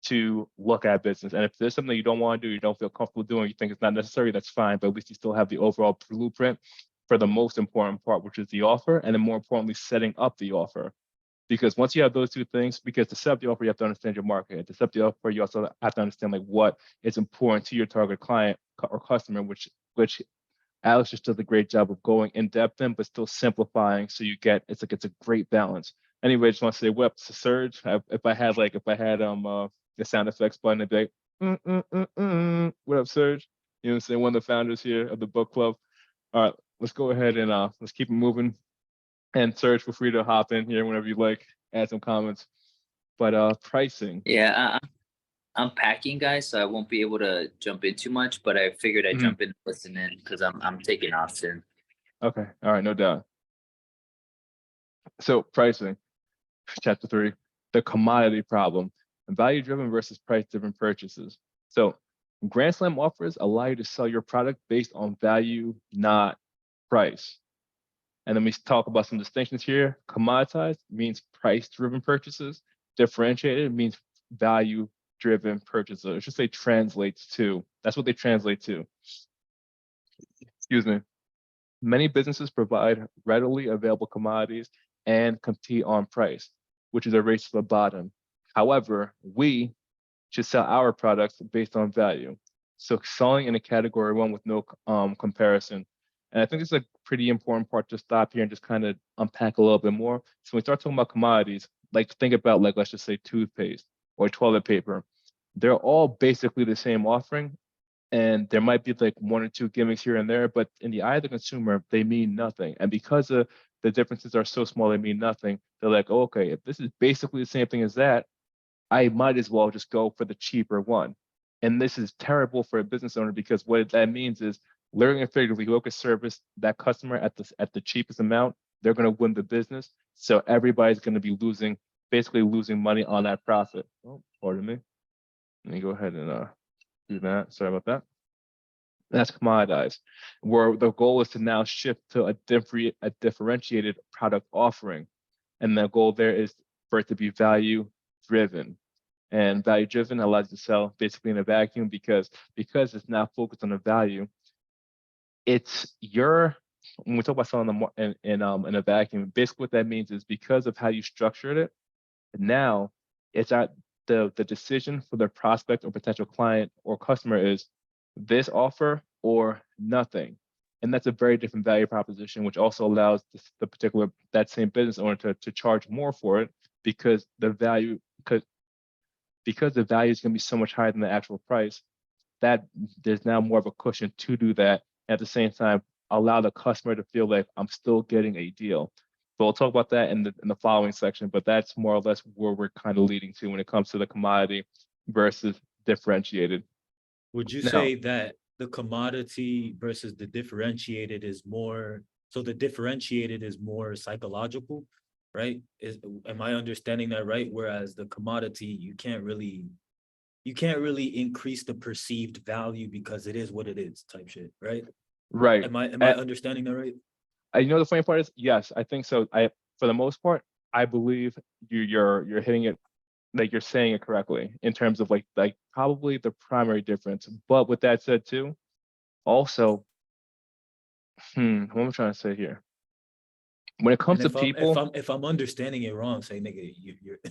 to look at business. And if there's something you don't want to do, you don't feel comfortable doing, you think it's not necessary, that's fine. But at least you still have the overall blueprint for the most important part, which is the offer, and then more importantly, setting up the offer. Because once you have those two things, because to set up the offer, you have to understand your market. And to set up the offer, you also have to understand like what is important to your target client or customer, which Alex just does a great job of going in depth in, but still simplifying. So you get it's a great balance. Anyway, I just want to say what up to Serge. If I had the sound effects button, I'd be like, what up, Serge? You know what I'm saying? One of the founders here of the book club. All right, let's go ahead and let's keep it moving. And Serge, feel free to hop in here whenever you like, add some comments. But pricing. Yeah, I'm packing, guys, so I won't be able to jump in too much. But I figured I'd jump in and listen in because I'm taking off soon. Okay, all right, no doubt. So pricing, chapter 3, the commodity problem, value-driven versus price-driven purchases. So Grand Slam offers allow you to sell your product based on value, not price. And then we talk about some distinctions here. Commoditized means price-driven purchases. Differentiated means value-driven purchases. I should say translates to. That's what they translate to. Excuse me. Many businesses provide readily available commodities and compete on price, which is a race to the bottom. However, we should sell our products based on value. So selling in a category 1 with no comparison. And I think it's a pretty important part to stop here and just kind of unpack a little bit more. So when we start talking about commodities, like think about like, let's just say toothpaste or toilet paper. They're all basically the same offering. And there might be like 1 or 2 gimmicks here and there, but in the eye of the consumer, they mean nothing. And because the differences are so small, they mean nothing. They're like, oh, okay, if this is basically the same thing as that, I might as well just go for the cheaper one. And this is terrible for a business owner because what that means is literally and figuratively, whoever can service that customer at the cheapest amount, they're going to win the business. So everybody's going to be basically losing money on that profit. Oh, pardon me. Let me go ahead and do that. Sorry about that. That's commoditized, where the goal is to now shift to a differentiated product offering. And the goal there is for it to be value driven. And value driven allows you to sell basically in a vacuum because it's now focused on the value. It's when we talk about selling in a vacuum, basically what that means is because of how you structured it, now it's at the decision for the prospect or potential client or customer is this offer or nothing. And that's a very different value proposition, which also allows that same business owner to charge more for it because the value is going to be so much higher than the actual price, that there's now more of a cushion to do that. At the same time, allow the customer to feel like I'm still getting a deal. So we'll talk about that in the following section, but that's more or less where we're kind of leading to when it comes to the commodity versus differentiated. Would you say that the commodity versus the differentiated is more, so the differentiated is more psychological, right? Am I understanding that right? Whereas the commodity, you can't really increase the perceived value because it is what it is type shit, right? Right. Am I understanding that right? The funny part is, yes, I think so. For the most part, I believe you're hitting it, like you're saying it correctly in terms of like probably the primary difference. But with that said too, also, what am I trying to say here? When it comes to people, if I'm understanding it wrong, say nigga,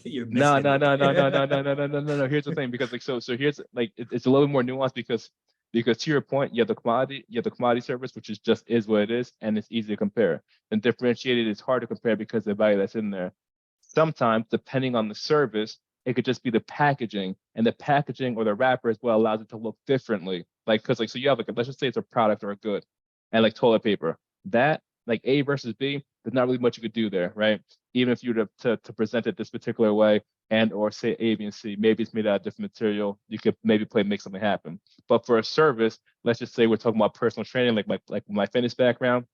you're no. missing Here's the thing, because so here's it's a little bit more nuanced because to your point, you have the commodity service, which is what it is, and it's easy to compare. And differentiated is hard to compare because the value that's in there. Sometimes, depending on the service, it could just be the packaging, and the packaging or the wrapper is what allows it to look differently. So you have let's just say it's a product or a good, and like toilet paper, that like A versus B, there's not really much you could do there, right? Even if you were to present it this particular way and or say A, B, and C, maybe it's made out of different material. You could maybe make something happen. But for a service, let's just say we're talking about personal training, like my fitness background.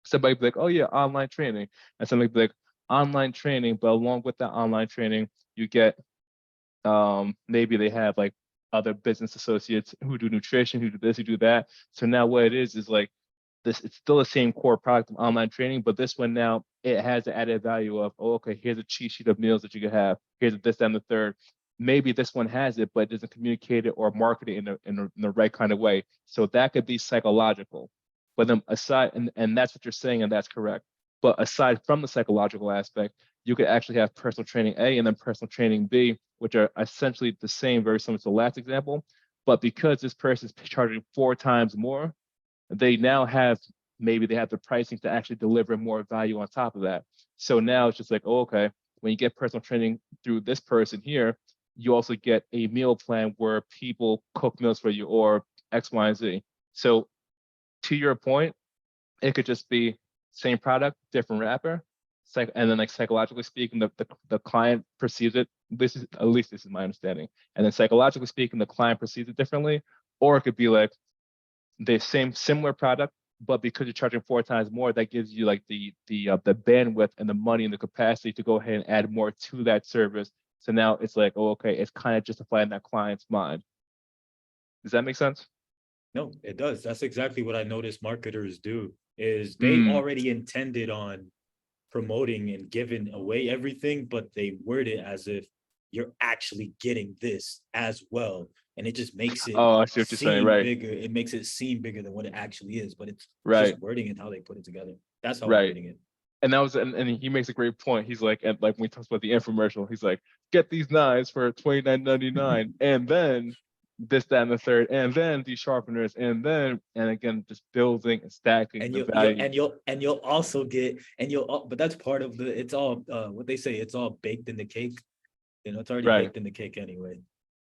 Somebody be like, oh yeah, online training, and somebody be like, online training, but along with that online training, you get maybe they have like other business associates who do nutrition, who do this, who do that. So now what it is like this, it's still the same core product of online training, but this one now it has the added value of, oh, okay, here's a cheat sheet of meals that you could have. Here's this, that, and the third. Maybe this one has it, but it doesn't communicate it or market it in the right kind of way. So that could be psychological. But then aside, and that's what you're saying, and that's correct. But aside from the psychological aspect, you could actually have personal training A and then personal training B, which are essentially the same, very similar to the last example. But because this person is charging 4 times more, they now have, maybe they have the pricing to actually deliver more value on top of that. So now it's just like, oh, okay, when you get personal training through this person here, you also get a meal plan where people cook meals for you or X, Y, and Z. So to your point, it could just be same product, different wrapper. And then like psychologically speaking, the client perceives it. At least this is my understanding. And then psychologically speaking, the client perceives it differently. Or it could be like the similar product, but because you're charging 4 times more, that gives you like the bandwidth and the money and the capacity to go ahead and add more to that service. So now it's like, oh, okay, it's kind of justified in that client's mind. Does that make sense? No, it does. That's exactly what I notice marketers do, is they already intended on promoting and giving away everything, but they word it as if you're actually getting this as well. And it just makes it Oh, I see what you're saying, seem right? bigger. It makes it seem bigger than what it actually is, but it's Right. just wording and how they put it together. That's how I'm Right. reading it. And that was, and he makes a great point. He's like, and like when he talks about the infomercial, he's like, get these knives for $29.99, and then this, that, and the third, and then these sharpeners, and then, and again, just building and stacking And the you'll value. you'll also get, but that's part of the, it's all what they say, it's all baked in the cake. You know, it's already Right. baked in the cake anyway.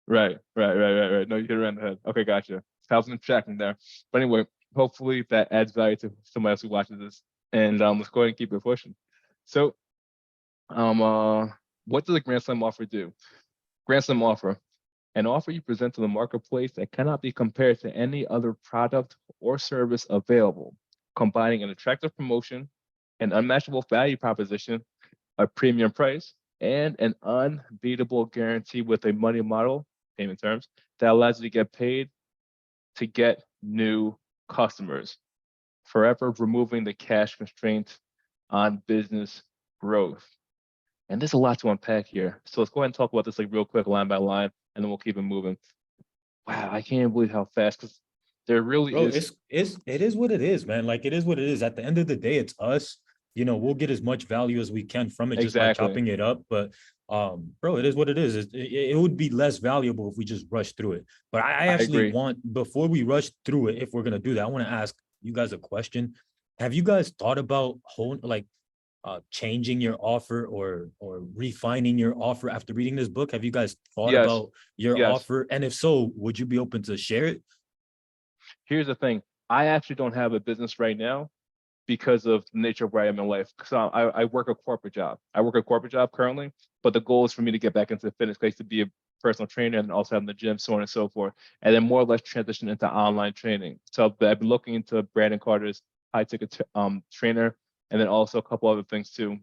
Right. No, you hit it around the head. Okay, gotcha. Thousand tracking there. But anyway, hopefully that adds value to somebody else who watches this. And let's go ahead and keep it pushing. So, what does a Grand Slam offer do? Grand Slam offer, an offer you present to the marketplace that cannot be compared to any other product or service available, combining an attractive promotion, an unmatchable value proposition, a premium price, and an unbeatable guarantee with a money model, payment terms, that allows you to get paid to get new customers, forever removing the cash constraint on business growth. And there's a lot to unpack here. So let's go ahead and talk about this like real quick, line by line, and then we'll keep it moving. Wow, I can't believe how fast, because there really Bro, is. it is what it is, man. Like, it is what it is. At the end of the day, it's us. You know, we'll get as much value as we can from it just by Exactly. chopping it up. But bro, it is what it is. It would be less valuable if we just rush through it. But I actually agree. want, before we rush through it, if we're gonna do that, I want to ask you guys a question. Have you guys thought about changing your offer or refining your offer after reading this book? Have you guys thought Yes. about your Yes. offer? And if so, would you be open to share it? Here's the thing. I actually don't have a business right now because of the nature of where I am in life. So I work a corporate job. I work a corporate job currently, but the goal is for me to get back into fitness place, to be a personal trainer and also have in the gym, so on and so forth, and then more or less transition into online training. So I've been looking into Brandon Carter's high ticket trainer, and then also a couple other things too.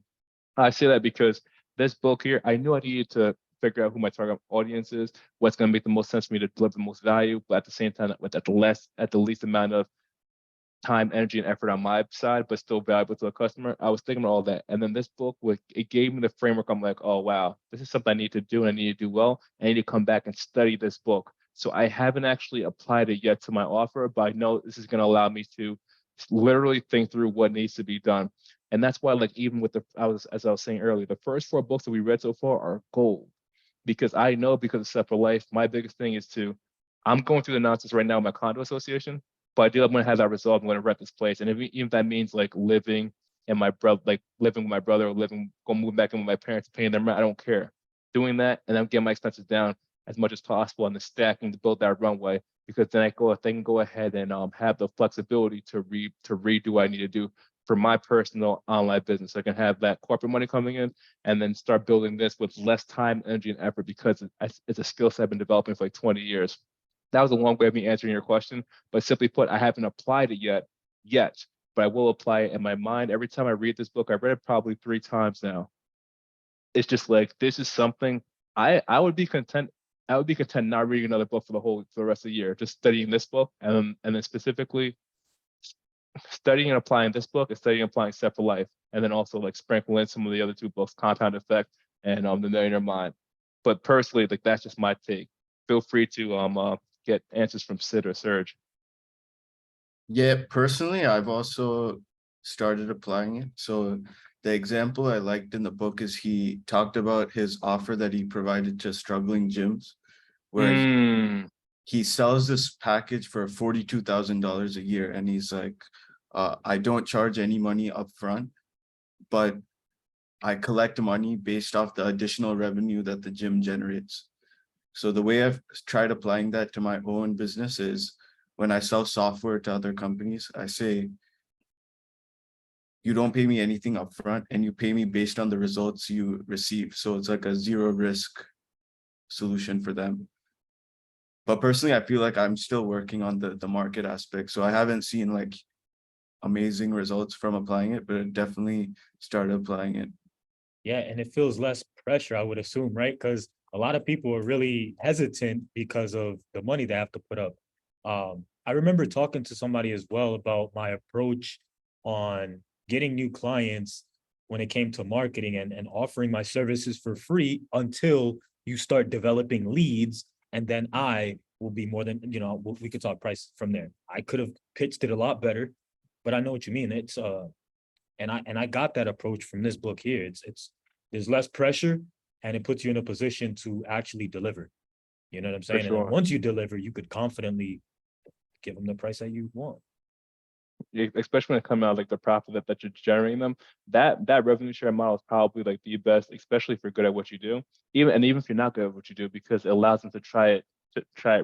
I say that because this book here, I knew I needed to figure out who my target audience is, what's going to make the most sense for me to deliver the most value, but at the same time, with at the least amount of time, energy, and effort on my side, but still valuable to the customer. I was thinking about all that. And then this book, it gave me the framework. I'm like, oh, wow, this is something I need to do and I need to do well. I need to come back and study this book. So I haven't actually applied it yet to my offer, but I know this is going to allow me to literally think through what needs to be done. And that's why, like, even with as I was saying earlier, the first 4 books that we read so far are gold. Because I know, because of Set for Life, my biggest thing is I'm going through the nonsense right now with my condo association, but I do, I'm going to have that resolved. I'm going to rent this place. And even if that means like living with my brother, or moving back in with my parents, paying them rent, I don't care. Doing that, and I'm getting my expenses down as much as possible, and then stacking to build that runway, because then they can go ahead and have the flexibility to redo what I need to do for my personal online business. I can have that corporate money coming in and then start building this with less time, energy, and effort because it's a skill set I've been developing for like 20 years. That was a long way of me answering your question, but simply put, I haven't applied it yet, but I will apply it in my mind. Every time I read this book, I've read it probably 3 times now. It's just like, this is something I would be content. I would be content not reading another book for the rest of the year, just studying this book and then specifically studying and applying this book and studying and applying Set for Life, and then also like sprinkle in some of the other 2 books, Compound Effect and The Millionaire Mind. But personally, like that's just my take. Feel free to get answers from Sid or Serge. Yeah, personally, I've also started applying it. So the example I liked in the book is he talked about his offer that he provided to struggling gyms, where he sells this package for $42,000 a year, and he's like, I don't charge any money up front, but I collect money based off the additional revenue that the gym generates. So the way I've tried applying that to my own business is when I sell software to other companies, I say, you don't pay me anything up front and you pay me based on the results you receive. So it's like a zero risk solution for them. But personally, I feel like I'm still working on the market aspect. So I haven't seen like amazing results from applying it, but I definitely started applying it. Yeah, and it feels less pressure, I would assume, right? Because a lot of people are really hesitant because of the money they have to put up. I remember talking to somebody as well about my approach on getting new clients when it came to marketing and offering my services for free until you start developing leads. And then I will be more than, we could talk price from there. I could have pitched it a lot better, but I know what you mean. It's and I got that approach from this book here. It's there's less pressure and it puts you in a position to actually deliver. You know what I'm saying? And then sure. once you deliver, you could confidently give them the price that you want. Especially when it comes out like the profit that you're generating them, that revenue share model is probably like the best, especially if you're good at what you do. Even if you're not good at what you do, because it allows them to try it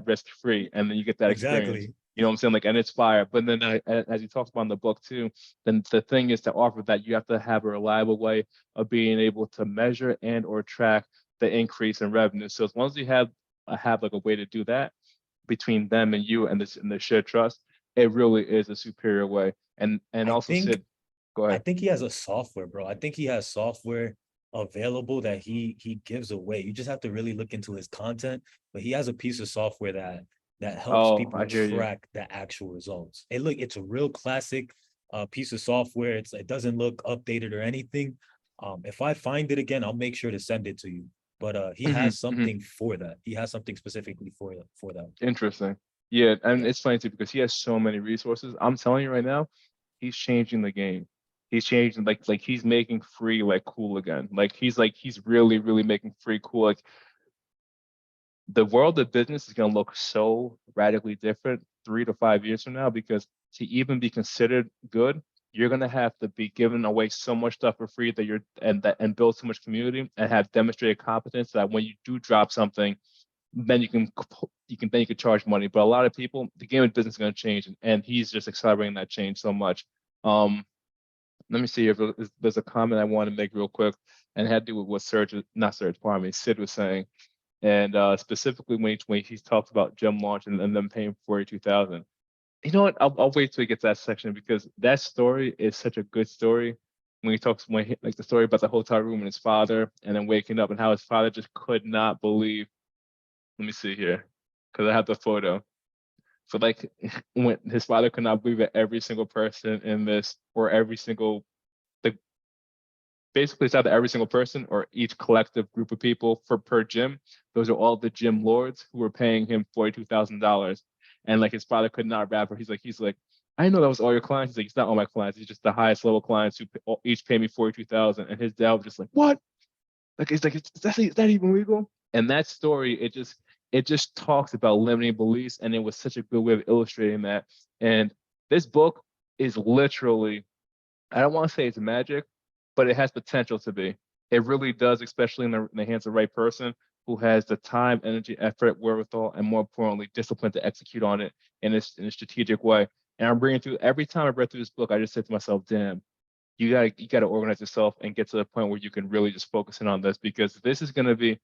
risk free, and then you get that experience. Exactly. You know what I'm saying? Like, and it's fire. But then as you talked about in the book too, then the thing is to offer that you have to have a reliable way of being able to measure and or track the increase in revenue. So as long as you have like a way to do that between them and you and the shared trust, it really is a superior way. And I also think Sid, go I ahead. think he has a software, bro. I think he has software available that he gives away. You just have to really look into his content, but he has a piece of software that helps Oh, people I hear you. track the actual results. It's a real classic piece of software. It doesn't look updated or anything. If I find it again, I'll make sure to send it to you. But he has something for that. He has something specifically for that. Interesting. Yeah, and Yeah. it's funny too because he has so many resources. I'm telling you right now, he's changing the game. He's changing like he's making free like cool again. He's really really making free cool. Like the world of business is gonna look so radically different 3 to 5 years from now because to even be considered good, you're gonna have to be giving away so much stuff for free that and build so much community and have demonstrated competence that when you do drop something, then you can charge money. But a lot of people, the game of business is going to change, and he's just accelerating that change so much. Let me see if there's a comment I want to make real quick, and it had to do with what Sid was saying, and specifically when he talked about gem launch and them paying 42,000. You know what? I'll wait till he gets that section because that story is such a good story. Like the story about the hotel room and his father, and then waking up and how his father just could not believe. Let me see here, because I have the photo. So like when his father could not believe that every single person in this, or basically it's either every single person or each collective group of people per gym. Those are all the gym lords who were paying him $42,000, and like his father could not wrap it. He's like, I didn't know that was all your clients. He's like, it's not all my clients. It's just the highest level clients who each pay me 42,000. And his dad was just like, what? Like it's like, is that even legal? And that story, it just talks about limiting beliefs, and it was such a good way of illustrating that. And this book is literally, I don't want to say it's magic, but it has potential to be. It really does, especially in the hands of the right person who has the time, energy, effort, wherewithal, and more importantly, discipline to execute on it in a strategic way. And I'm reading through every time I read through this book, I just said to myself, damn, you gotta organize yourself and get to the point where you can really just focus in on this, because this is gonna be,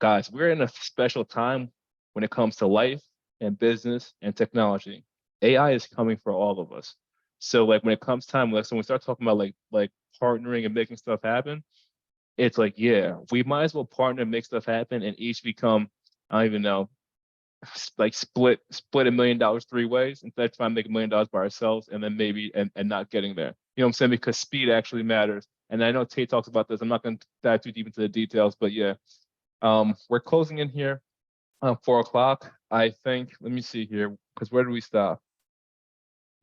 guys, we're in a special time when it comes to life and business and technology. AI is coming for all of us. So like when it comes time, like so when we start talking about like partnering and making stuff happen, it's like, yeah, we might as well partner and make stuff happen and each become, I don't even know, like split $1 million 3 ways instead of trying to make $1 million by ourselves and then maybe and not getting there. You know what I'm saying? Because speed actually matters. And I know Tate talks about this. I'm not going to dive too deep into the details, but yeah, we're closing in here on 4 o'clock. I think. Let me see here, because where do we stop?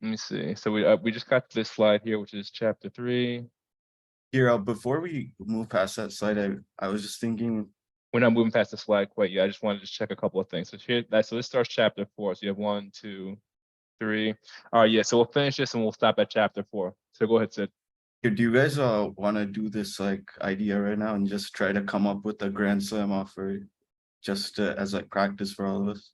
Let me see. So we just got to this slide here, which is chapter 3. Here, before we move past that slide, I was just thinking, We're not moving past the slide quite yet. I just wanted to check a couple of things. So so this starts chapter 4. So you have 1, 2, 3. All right, yeah. So we'll finish this and we'll stop at chapter 4. So go ahead, Sid. do you guys want to do this like idea right now and just try to come up with a Grand Slam offer just as like practice for all of us?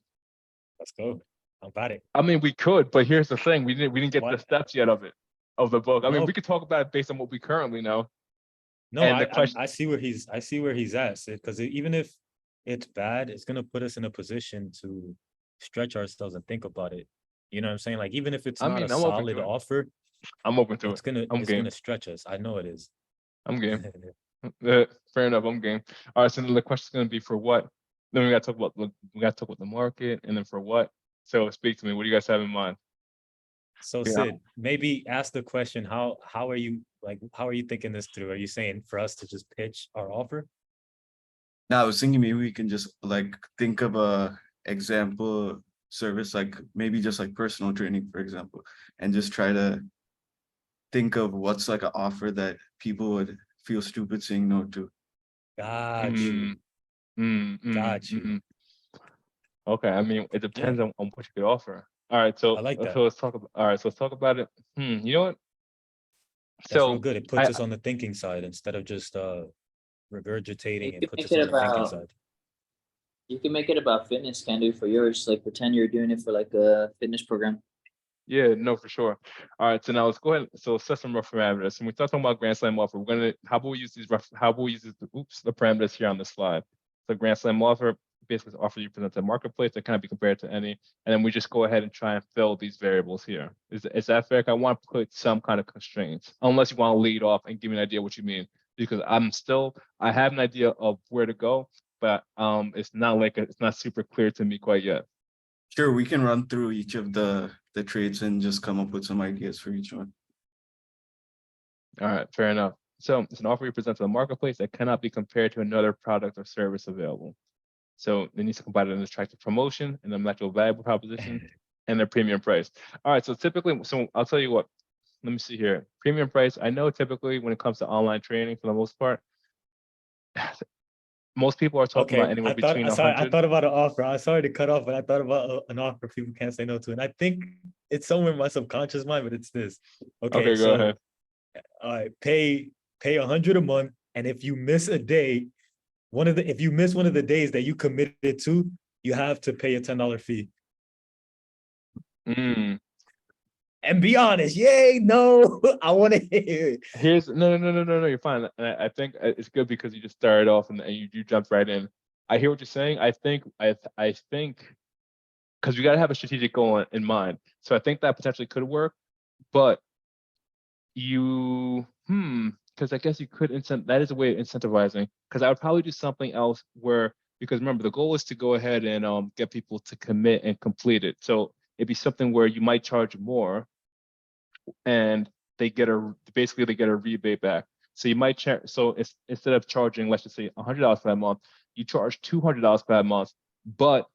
Let's go. I'm about it. I mean, we could, but here's the thing: we didn't get the What? steps yet of the book. I mean, No. we could talk about it based on what we currently know. No, And the question- I see where he's at, because even if it's bad, it's gonna put us in a position to stretch ourselves and think about it. You know what I'm saying? Like even if it's I not mean, a I'm open solid to it. offer, I'm open to it's it. gonna I'm game. stretch us. I know it is. I'm game. Fair enough. I'm game. All right. So then the question is going to be for what? Then we got to talk about the market, and then for what? So speak to me. What do you guys have in mind? So Yeah. Sid, maybe ask the question, how are you thinking this through? Are you saying for us to just pitch our offer? Now I was thinking maybe we can just like think of a example service, like maybe just like personal training, for example, and just try to think of what's like an offer that people would feel stupid saying no to. Got you. Got you. Okay. I mean, it Yeah, depends on what you could offer. All right. So I like that. so let's talk about. All right. So let's talk about it. You know what? That's real So good. It puts us on the thinking side instead of just regurgitating, You and can puts make us it on the thinking about side. you can make it about fitness, can do for yours. Like pretend you're doing it for like a fitness program. yeah, no, for sure. All right, so now let's go ahead. So set some rough parameters. When we start talking about Grand Slam offer, how about we use the parameters here on the slide. So Grand Slam offer, basically the offer you present to the marketplace that cannot be compared to any, and then we just go ahead and try and fill these variables here. Is that fair? I want to put some kind of constraints, unless you want to lead off and give me an idea what you mean, because I have an idea of where to go, but it's not super clear to me quite yet. Sure, we can run through each of the trades and just come up with some ideas for each one. All right, fair enough. So it's an offer you present to the marketplace that cannot be compared to another product or service available. So it needs to combine an attractive promotion, an intellectual valuable proposition, and their premium price. All right, so typically, so I'll tell you what, let me see here. Premium price, I know typically when it comes to online training, for the most part, most people are talking about anywhere between I 100. thought about an offer. I'm sorry to cut off, but I thought about an offer people can't say no to. And I think it's somewhere in my subconscious mind, but it's this. Okay, Okay, go so ahead. all right, pay 100 a month. And if you miss a day, if you miss one of the days that you committed to, you have to pay a $10 fee. And be honest, yay, no, I want to hear it. Here's no, you're fine. And I think it's good because you just started off and you jumped right in. I hear what you're saying. I think because you got to have a strategic goal in mind. So I think that potentially could work, but because I guess you could that is a way of incentivizing. Because I would probably do something else because remember the goal is to go ahead and get people to commit and complete it. So it'd be something where you might charge more, and they get a rebate back. So you might instead of charging, let's just say $100 per month, you charge $200 per month. But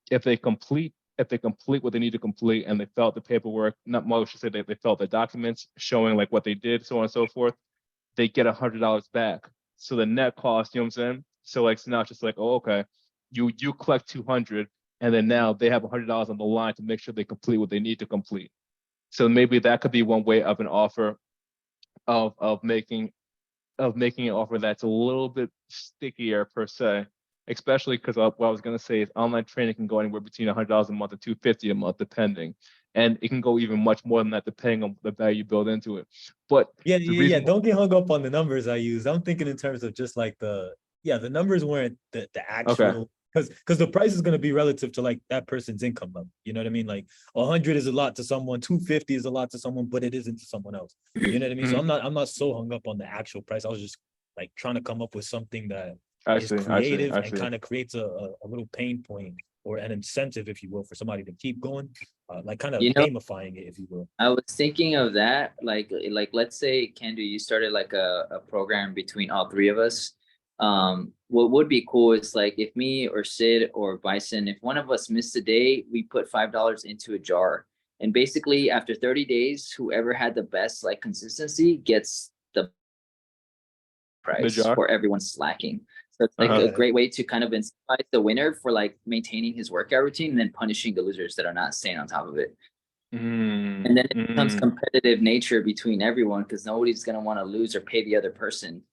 if they complete what they need to complete and they fill out the paperwork, not more, I should say they fill out the documents showing like what they did, so on and so forth, they get $100 back. So the net cost, you know what I'm saying? So now it's just like, oh, okay, you collect 200, and then now they have $100 on the line to make sure they complete what they need to complete. So maybe that could be one way of an offer of making an offer that's a little bit stickier per se, especially because what I was going to say is online training can go anywhere between $100 a month to $250 a month, depending. And it can go even much more than that, depending on the value you build into it. But Yeah, the yeah, yeah. reason, Don't get hung up on the numbers I use. I'm thinking in terms of just like the numbers weren't the okay, actual, because the price is going to be relative to like that person's income level. You know what I mean? Like 100 is a lot to someone, 250 is a lot to someone, but it isn't to someone else. You know what I mean? So Mhm. I'm not so hung up on the actual price. I was just like trying to come up with something that I is see, I see, creative I and see. kind of creates a little pain point or an incentive, if you will, for somebody to keep going, like kind of You know, gamifying it, if you will. I was thinking of that, like let's say, Kendu, you started like a program between all three of us. What would be cool is like if me or Sid or Bison, if one of us missed a day, we put $5 into a jar. And basically after 30 days, whoever had the best like consistency gets the The price jar. for everyone slacking. So it's like Uh-huh. a great way to kind of incentivize the winner for like maintaining his workout routine and then punishing the losers that are not staying on top of it. Mm, And then it becomes mm. competitive nature between everyone because nobody's gonna want to lose or pay the other person.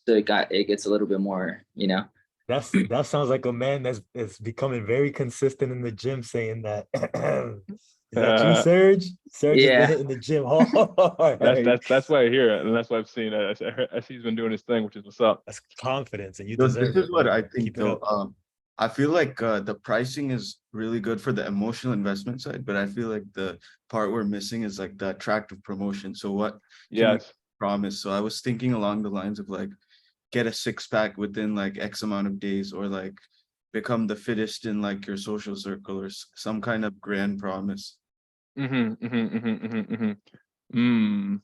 So it gets a little bit more, you know. That sounds like a man that's becoming very consistent in the gym saying that. Is that you, Uh, Serge? Serge has been Yeah. hitting the gym hard. that's why I hear it, and that's why I've seen it. I see he's been doing his thing, which is what's up. That's confidence, and you So this deserve is it, what man. I think Keep it though. up. I feel like the pricing is really good for the emotional investment side, but I feel like the part we're missing is like the attractive promotion. So what can we Yes. promise? So I was thinking along the lines of like get a six pack within like X amount of days, or like become the fittest in like your social circle, or some kind of grand promise. Mm-hmm, mm-hmm, mm-hmm, mm-hmm, mm-hmm. I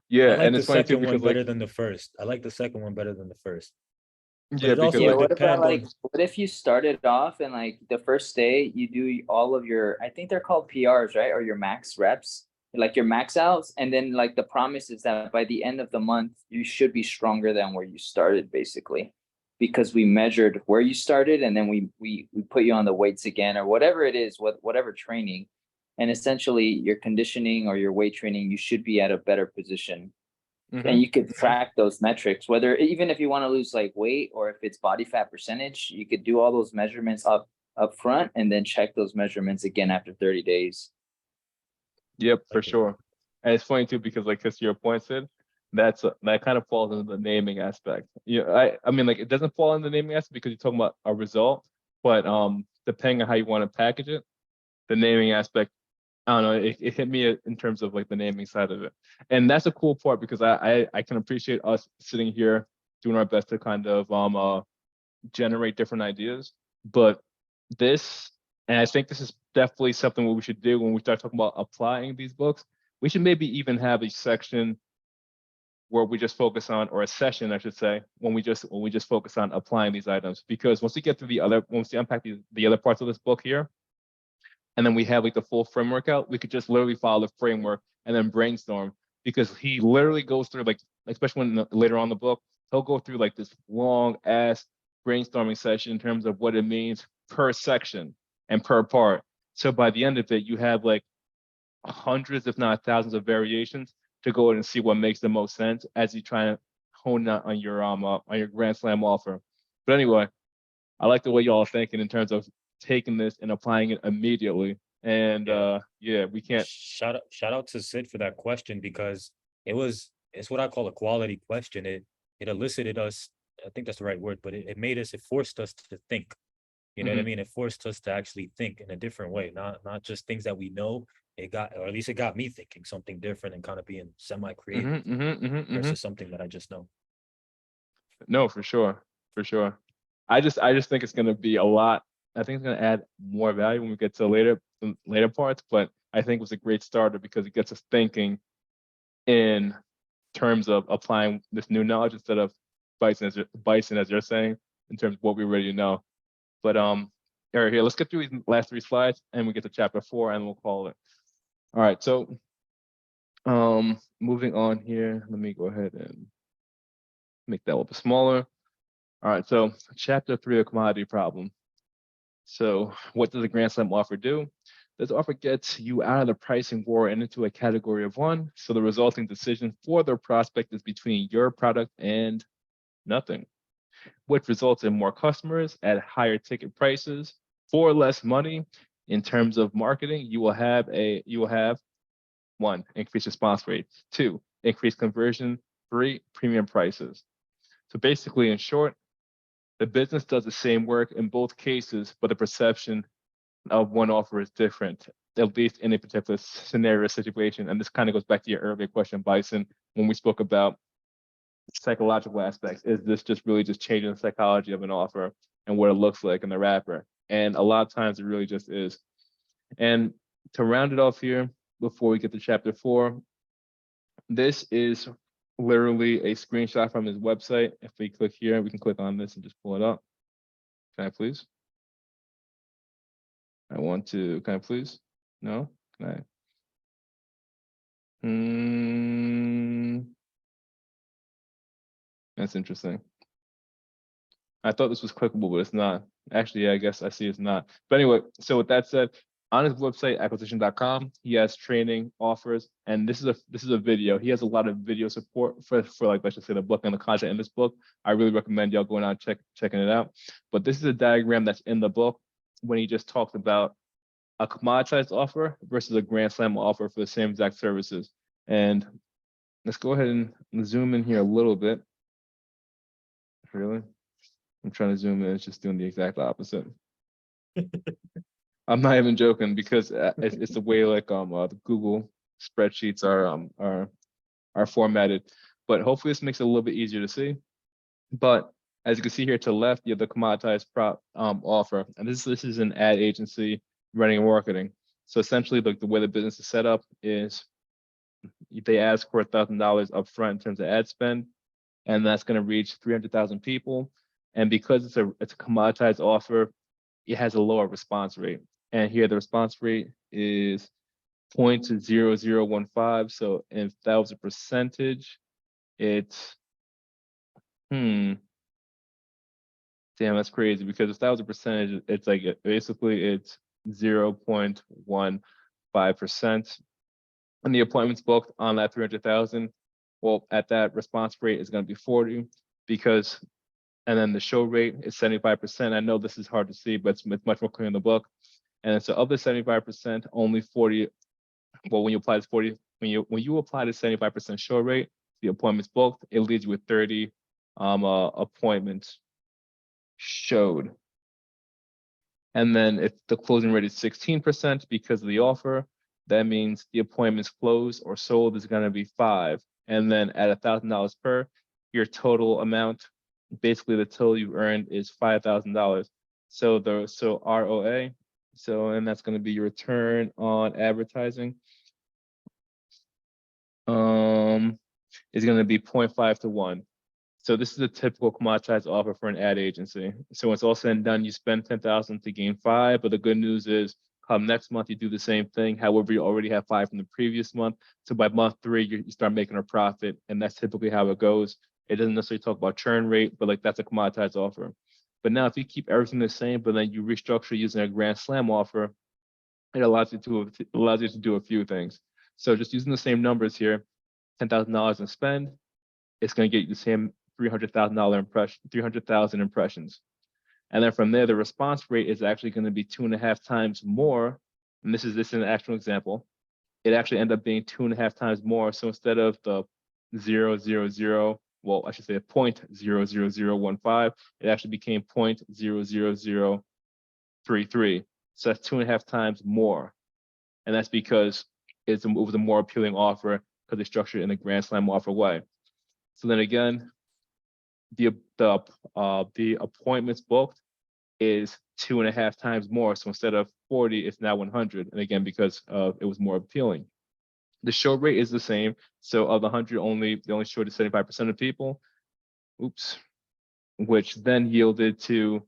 Yeah, like and the it's funny too second one because like, better than the first. I like the second one better than the first. But yeah, it because also Yeah, would like, what about depend like on. what if you started off and like the first day you do all of your, I think they're called PRs, right? Or your max reps, like your max outs, and then like the promise is that by the end of the month you should be stronger than where you started, basically. Because we measured where you started and then we put you on the weights again or whatever it is, whatever training. And essentially your conditioning or your weight training, you should be at a better position mhm, and you could mhm. track those metrics, whether even if you want to lose like weight or if it's body fat percentage, you could do all those measurements up front and then check those measurements again after 30 days. Yep, for Like it. sure. And it's funny too because like, to your point, Sid, that kind of falls into the naming aspect. Yeah, I mean, like it doesn't fall in the naming aspect because you're talking about a result, but depending on how you want to package it, the naming aspect, I don't know, it hit me in terms of like the naming side of it. And that's a cool part because I can appreciate us sitting here doing our best to kind of generate different ideas. But this, and I think this is definitely something what we should do when we start talking about applying these books. We should maybe even have a section where we just focus on, or a session, I should say, when we just focus on applying these items. Because once we get through once we unpack the other parts of this book here, and then we have like the full framework out, we could just literally follow the framework and then brainstorm. Because he literally goes through like, especially when later on in the book, he'll go through like this long ass brainstorming session in terms of what it means per section and per part. So by the end of it, you have like hundreds, if not thousands, of variations to go in and see what makes the most sense as you try to hone that on your Grand Slam offer. But anyway, I like the way y'all are thinking in terms of taking this and applying it immediately. And Yeah. yeah, we can't. Shout out to Sid for that question because it's what I call a quality question. It elicited us, I think that's the right word, but it made us, it forced us to think. You know what I Mhm, mean? It forced us to actually think in a different way, not just things that we know. It got, or at least it got me thinking something different and kind of being semi-creative mhm. versus something that I just know. No, for sure, for sure. I just think it's gonna be a lot. I think it's gonna add more value when we get to later parts. But I think it was a great starter because it gets us thinking in terms of applying this new knowledge instead of bison as you're saying, in terms of what we already know. But Eric, here, let's get through these last three slides and we get to chapter 4 and we'll call it. All right, so moving on here, let me go ahead and make that a little bit smaller. All right, so chapter 3, the commodity problem. So what does the Grand Slam offer do? This offer gets you out of the pricing war and into a category of one. So the resulting decision for the prospect is between your product and nothing, which results in more customers at higher ticket prices for less money. In terms of marketing, you will have one, increased response rates, two, increased conversion, three, premium prices. So basically, in short, the business does the same work in both cases, but the perception of one offer is different, at least in a particular scenario situation. And this kind of goes back to your earlier question, Bison, when we spoke about psychological aspects. Is this just really just changing the psychology of an offer and what it looks like in the wrapper? And a lot of times it really just is. And to round it off here, before we get to chapter 4, this is literally a screenshot from his website. If we click here, we can click on this and just pull it up. Can I please? Can I please? No? Can I? That's interesting. I thought this was clickable, but it's not. Actually, yeah, I guess I see it's not. But anyway, so with that said, on his website, acquisition.com, he has training offers, and this is a video. He has a lot of video support for like, let's just say, the book and the content in this book. I really recommend y'all going out checking it out. But this is a diagram that's in the book when he just talked about a commoditized offer versus a Grand Slam offer for the same exact services. And let's go ahead and zoom in here a little bit. Really? I'm trying to zoom in, it's just doing the exact opposite. I'm not even joking, because it's the way like the Google spreadsheets are formatted. But hopefully this makes it a little bit easier to see. But as you can see here to the left, you have the commoditized offer, and this is an ad agency running and marketing. So essentially, the way the business is set up is they ask for $1,000 upfront in terms of ad spend, and that's going to reach 300,000 people. And because it's a commoditized offer, it has a lower response rate. And here the response rate is 0.0015. So if that was a percentage, it's damn, that's crazy, because if that was a percentage, it's like basically it's 0.15%. And the appointments booked on that 300,000, well, at that response rate is going to be 40, because, and then the show rate is 75%. I know this is hard to see, but it's much more clear in the book. And so of the 75%, only 40, well, when you apply this 40, when you apply the 75% show rate, the appointments booked, it leaves you with 30 appointments showed. And then if the closing rate is 16% because of the offer, that means the appointments closed or sold is going to be 5. And then at $1,000 per, your total amount, basically the total you earned is $5,000. So ROA, and that's going to be your return on advertising. Is going to be 0.5 to 1. So this is a typical commoditized offer for an ad agency. So when it's all said and done, you spend 10,000 to gain 5, but the good news is come next month, you do the same thing. However, you already have 5 from the previous month. So by month 3, you start making a profit, and that's typically how it goes. It doesn't necessarily talk about churn rate, but like that's a commoditized offer. But now if you keep everything the same, but then you restructure using a Grand Slam offer, it allows you to do a few things. So just using the same numbers here, $10,000 in spend, it's going to get you the same 300,000 impressions. And then from there, the response rate is actually going to be 2.5 times more. And this is an actual example. It actually ended up being 2.5 times more. So instead of the 0.00, well, I should say 0.00015, it actually became 0.00033. So that's 2.5 times more. And that's because it was a more appealing offer because they structured it in a Grand Slam offer way. So then again, the appointments booked is 2.5 times more. So instead of 40, it's now 100. And again, because it was more appealing. The show rate is the same. So of the 100, they only showed to 75% of people. Which then yielded to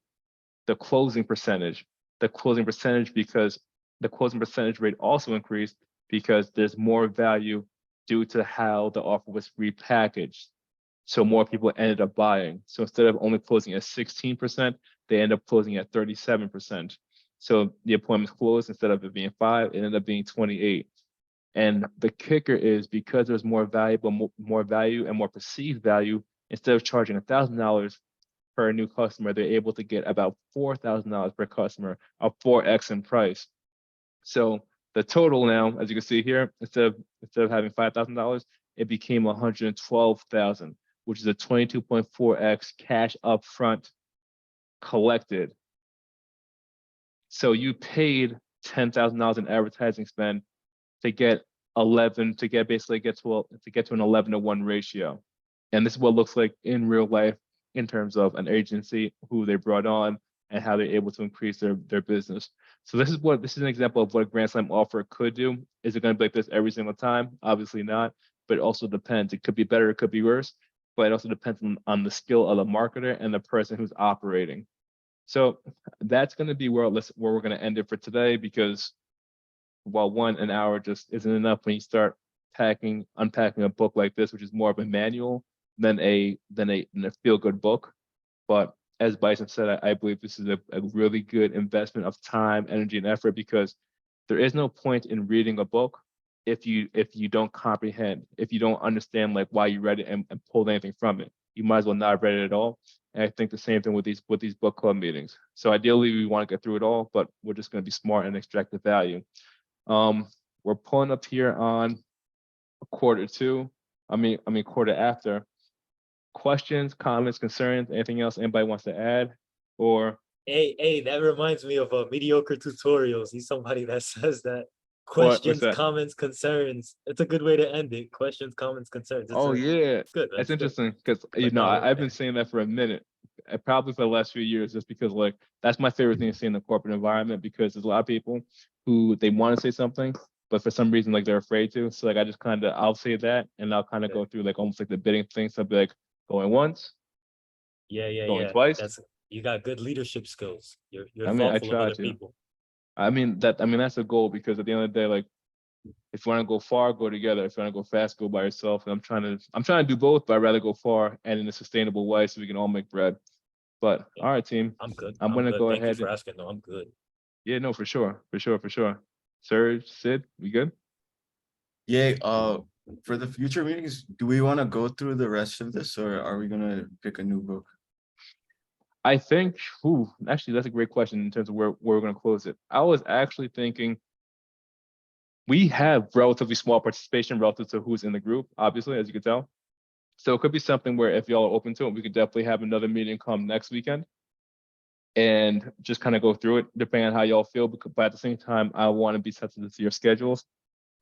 the closing percentage. The closing percentage, because the closing percentage rate also increased because there's more value due to how the offer was repackaged. So more people ended up buying. So instead of only closing at 16%, they end up closing at 37%. So the appointments closed, instead of it being 5, it ended up being 28. And the kicker is because there's more value and more perceived value, instead of charging $1,000 per new customer, they're able to get about $4,000 per customer, a 4x in price. So the total now, as you can see here, instead of having $5,000, it became 112,000, which is a 22.4x cash upfront collected. So you paid $10,000 in advertising spend to get basically get to an 11-to-1 ratio. And this is what it looks like in real life in terms of an agency, who they brought on, and how they're able to increase their business. So this is an example of what a Grand Slam offer could do. Is it going to be like this every single time? Obviously not, but it also depends. It could be better, it could be worse, but it also depends on the skill of the marketer and the person who's operating. So that's going to be where we're going to end it for today, because while an hour just isn't enough when you start unpacking a book like this, which is more of a manual than a feel-good book. But as Bison said, I believe this is a really good investment of time, energy, and effort, because there is no point in reading a book if you don't comprehend, if you don't understand like why you read it and pulled anything from it. You might as well not have read it at all. And I think the same thing with these book club meetings. So ideally, we want to get through it all, but we're just going to be smart and extract the value. We're pulling up here on quarter after. Questions, comments, concerns, anything else anybody wants to add? Or Hey, that reminds me of mediocre tutorials. He's somebody that says that. What's Questions, that? comments, concerns. It's a good way to end it. Questions, comments, concerns. yeah, It's good, man. that's It's good. interesting, because But no, I've been saying that for a minute, probably for the last few years, just because like that's my favorite thing to see in the corporate environment, because there's a lot of people who they want to say something, but for some reason like they're afraid to. So like I just I'll say that, and I'll kind of go through like almost like the bidding thing. So I'll be like, going once, going Yeah. twice. You got good leadership skills. You're I mean, I thoughtful of try other to. people. That's a goal, because at the end of the day, like if you want to go far, go together. If you want to go fast, go by yourself. And I'm trying to do both, but I'd rather go far and in a sustainable way so we can all make bread. But all right, team. I'm good. I'm gonna good. go Thank ahead. you for asking. No, I'm good. Yeah, no, for sure. Serge, Sid, we good? Yeah, for the future meetings, do we want to go through the rest of this, or are we gonna pick a new book? I think, actually, that's a great question in terms of where we're going to close it. I was actually thinking we have relatively small participation relative to who's in the group, obviously, as you can tell. So it could be something where if y'all are open to it, we could definitely have another meeting come next weekend and just kind of go through it, depending on how y'all feel. But at the same time, I want to be sensitive to your schedules.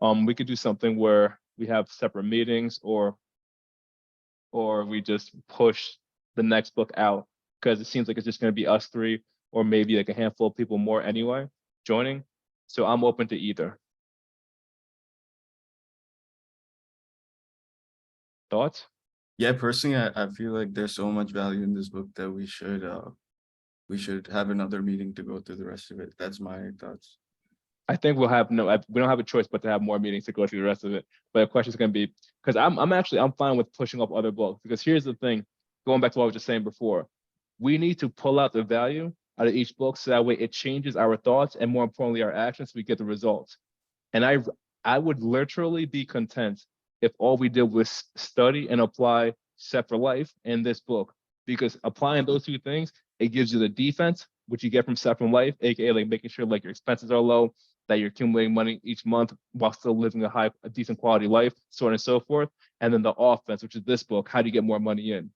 We could do something where we have separate meetings, or we just push the next book out, because it seems like it's just going to be us three, or maybe like a handful of people more anyway joining. So I'm open to either. Thoughts? Yeah, personally, I feel like there's so much value in this book that we should have another meeting to go through the rest of it. That's my thoughts. I think we don't have a choice but to have more meetings to go through the rest of it. But the question is going to be, because I'm fine with pushing up other books, because here's the thing, going back to what I was just saying before, we need to pull out the value out of each book, so that way it changes our thoughts and more importantly our actions, so we get the results. And I would literally be content if all we did was study and apply Set for Life in this book, because applying those two things, it gives you the defense, which you get from Set for Life, aka like making sure like your expenses are low, that you're accumulating money each month while still living a decent quality life, so on and so forth. And then the offense, which is this book, how do you get more money in?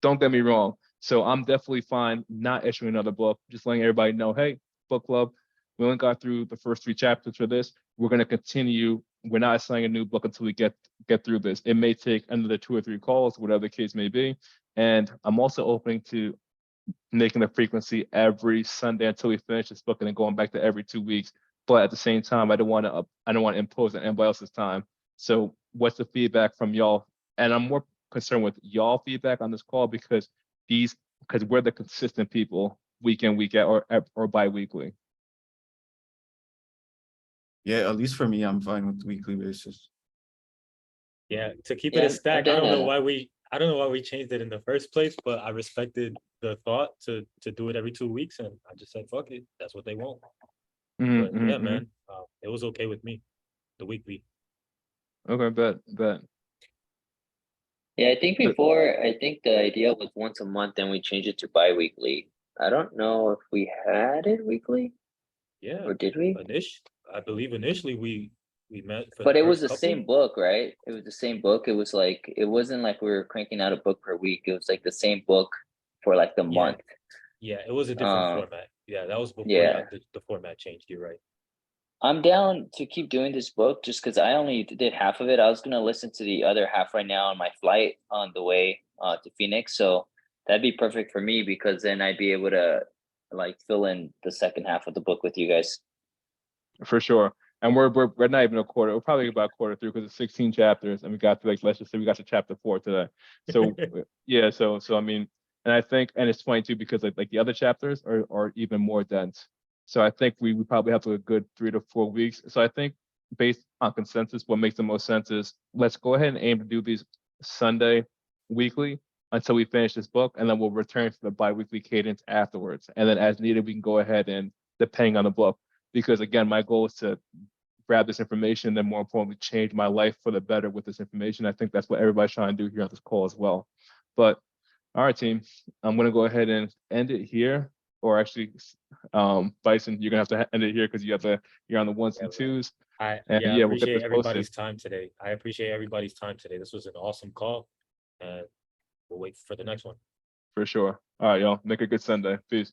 Don't get me wrong. So I'm definitely fine not issuing another book, just letting everybody know, hey, book club, we only got through the first 3 chapters for this. We're going to continue. We're not assigning a new book until we get through this. It may take another 2 or 3 calls, whatever the case may be. And I'm also open to making the frequency every Sunday until we finish this book, and then going back to every 2 weeks. But at the same time, I don't want to impose on anybody else's time. So what's the feedback from y'all? And I'm more concerned with y'all feedback on this call, because we're the consistent people week in, week out, or bi-weekly. Yeah, at least for me, I'm fine with weekly basis. Yeah, to keep Yeah, it a stack, I've I don't know done why we changed it in the first place, but I respected the thought to do it every 2 weeks, and I just said, fuck it, that's what they want. But yeah, man, it was okay with me, the weekly. Okay, bet. Yeah, I think the idea was once a month and we changed it to bi-weekly. I don't know if we had it weekly, Yeah, or did we? I believe initially we met for But the it was first the couple. same book, right? It was the same book. It was like, it wasn't like we were cranking out a book per week. It was like the same book for like the Yeah. month. Yeah, it was a different Um, format. Yeah, that was before yeah. the format changed. You're right. I'm down to keep doing this book just because I only did half of it. I was gonna listen to the other half right now on my flight on the way to Phoenix. So that'd be perfect for me because then I'd be able to like fill in the second half of the book with you guys. For sure. And we're not even a quarter. We're probably about a quarter through because it's 16 chapters, and we got to, like, let's just say we got to chapter 4 today. So yeah, so I mean, and I think, and it's funny too because like the other chapters are even more dense. So I think we probably have to a good 3 to 4 weeks. So I think based on consensus, what makes the most sense is let's go ahead and aim to do these Sunday weekly until we finish this book, and then we'll return to the bi-weekly cadence afterwards. And then as needed, we can go ahead and, depending on the book, because again, my goal is to grab this information, and then more importantly, change my life for the better with this information. I think that's what everybody's trying to do here on this call as well. But all right, team, I'm gonna go ahead and end it here, or actually, Bison, you're gonna have to end it here because you're on the ones and Yeah, twos. I And yeah, I yeah, we'll get appreciate this posted everybody's time today. I appreciate everybody's time today. This was an awesome call, and we'll wait for the next one. for sure. All right, y'all, make a good Sunday. Peace.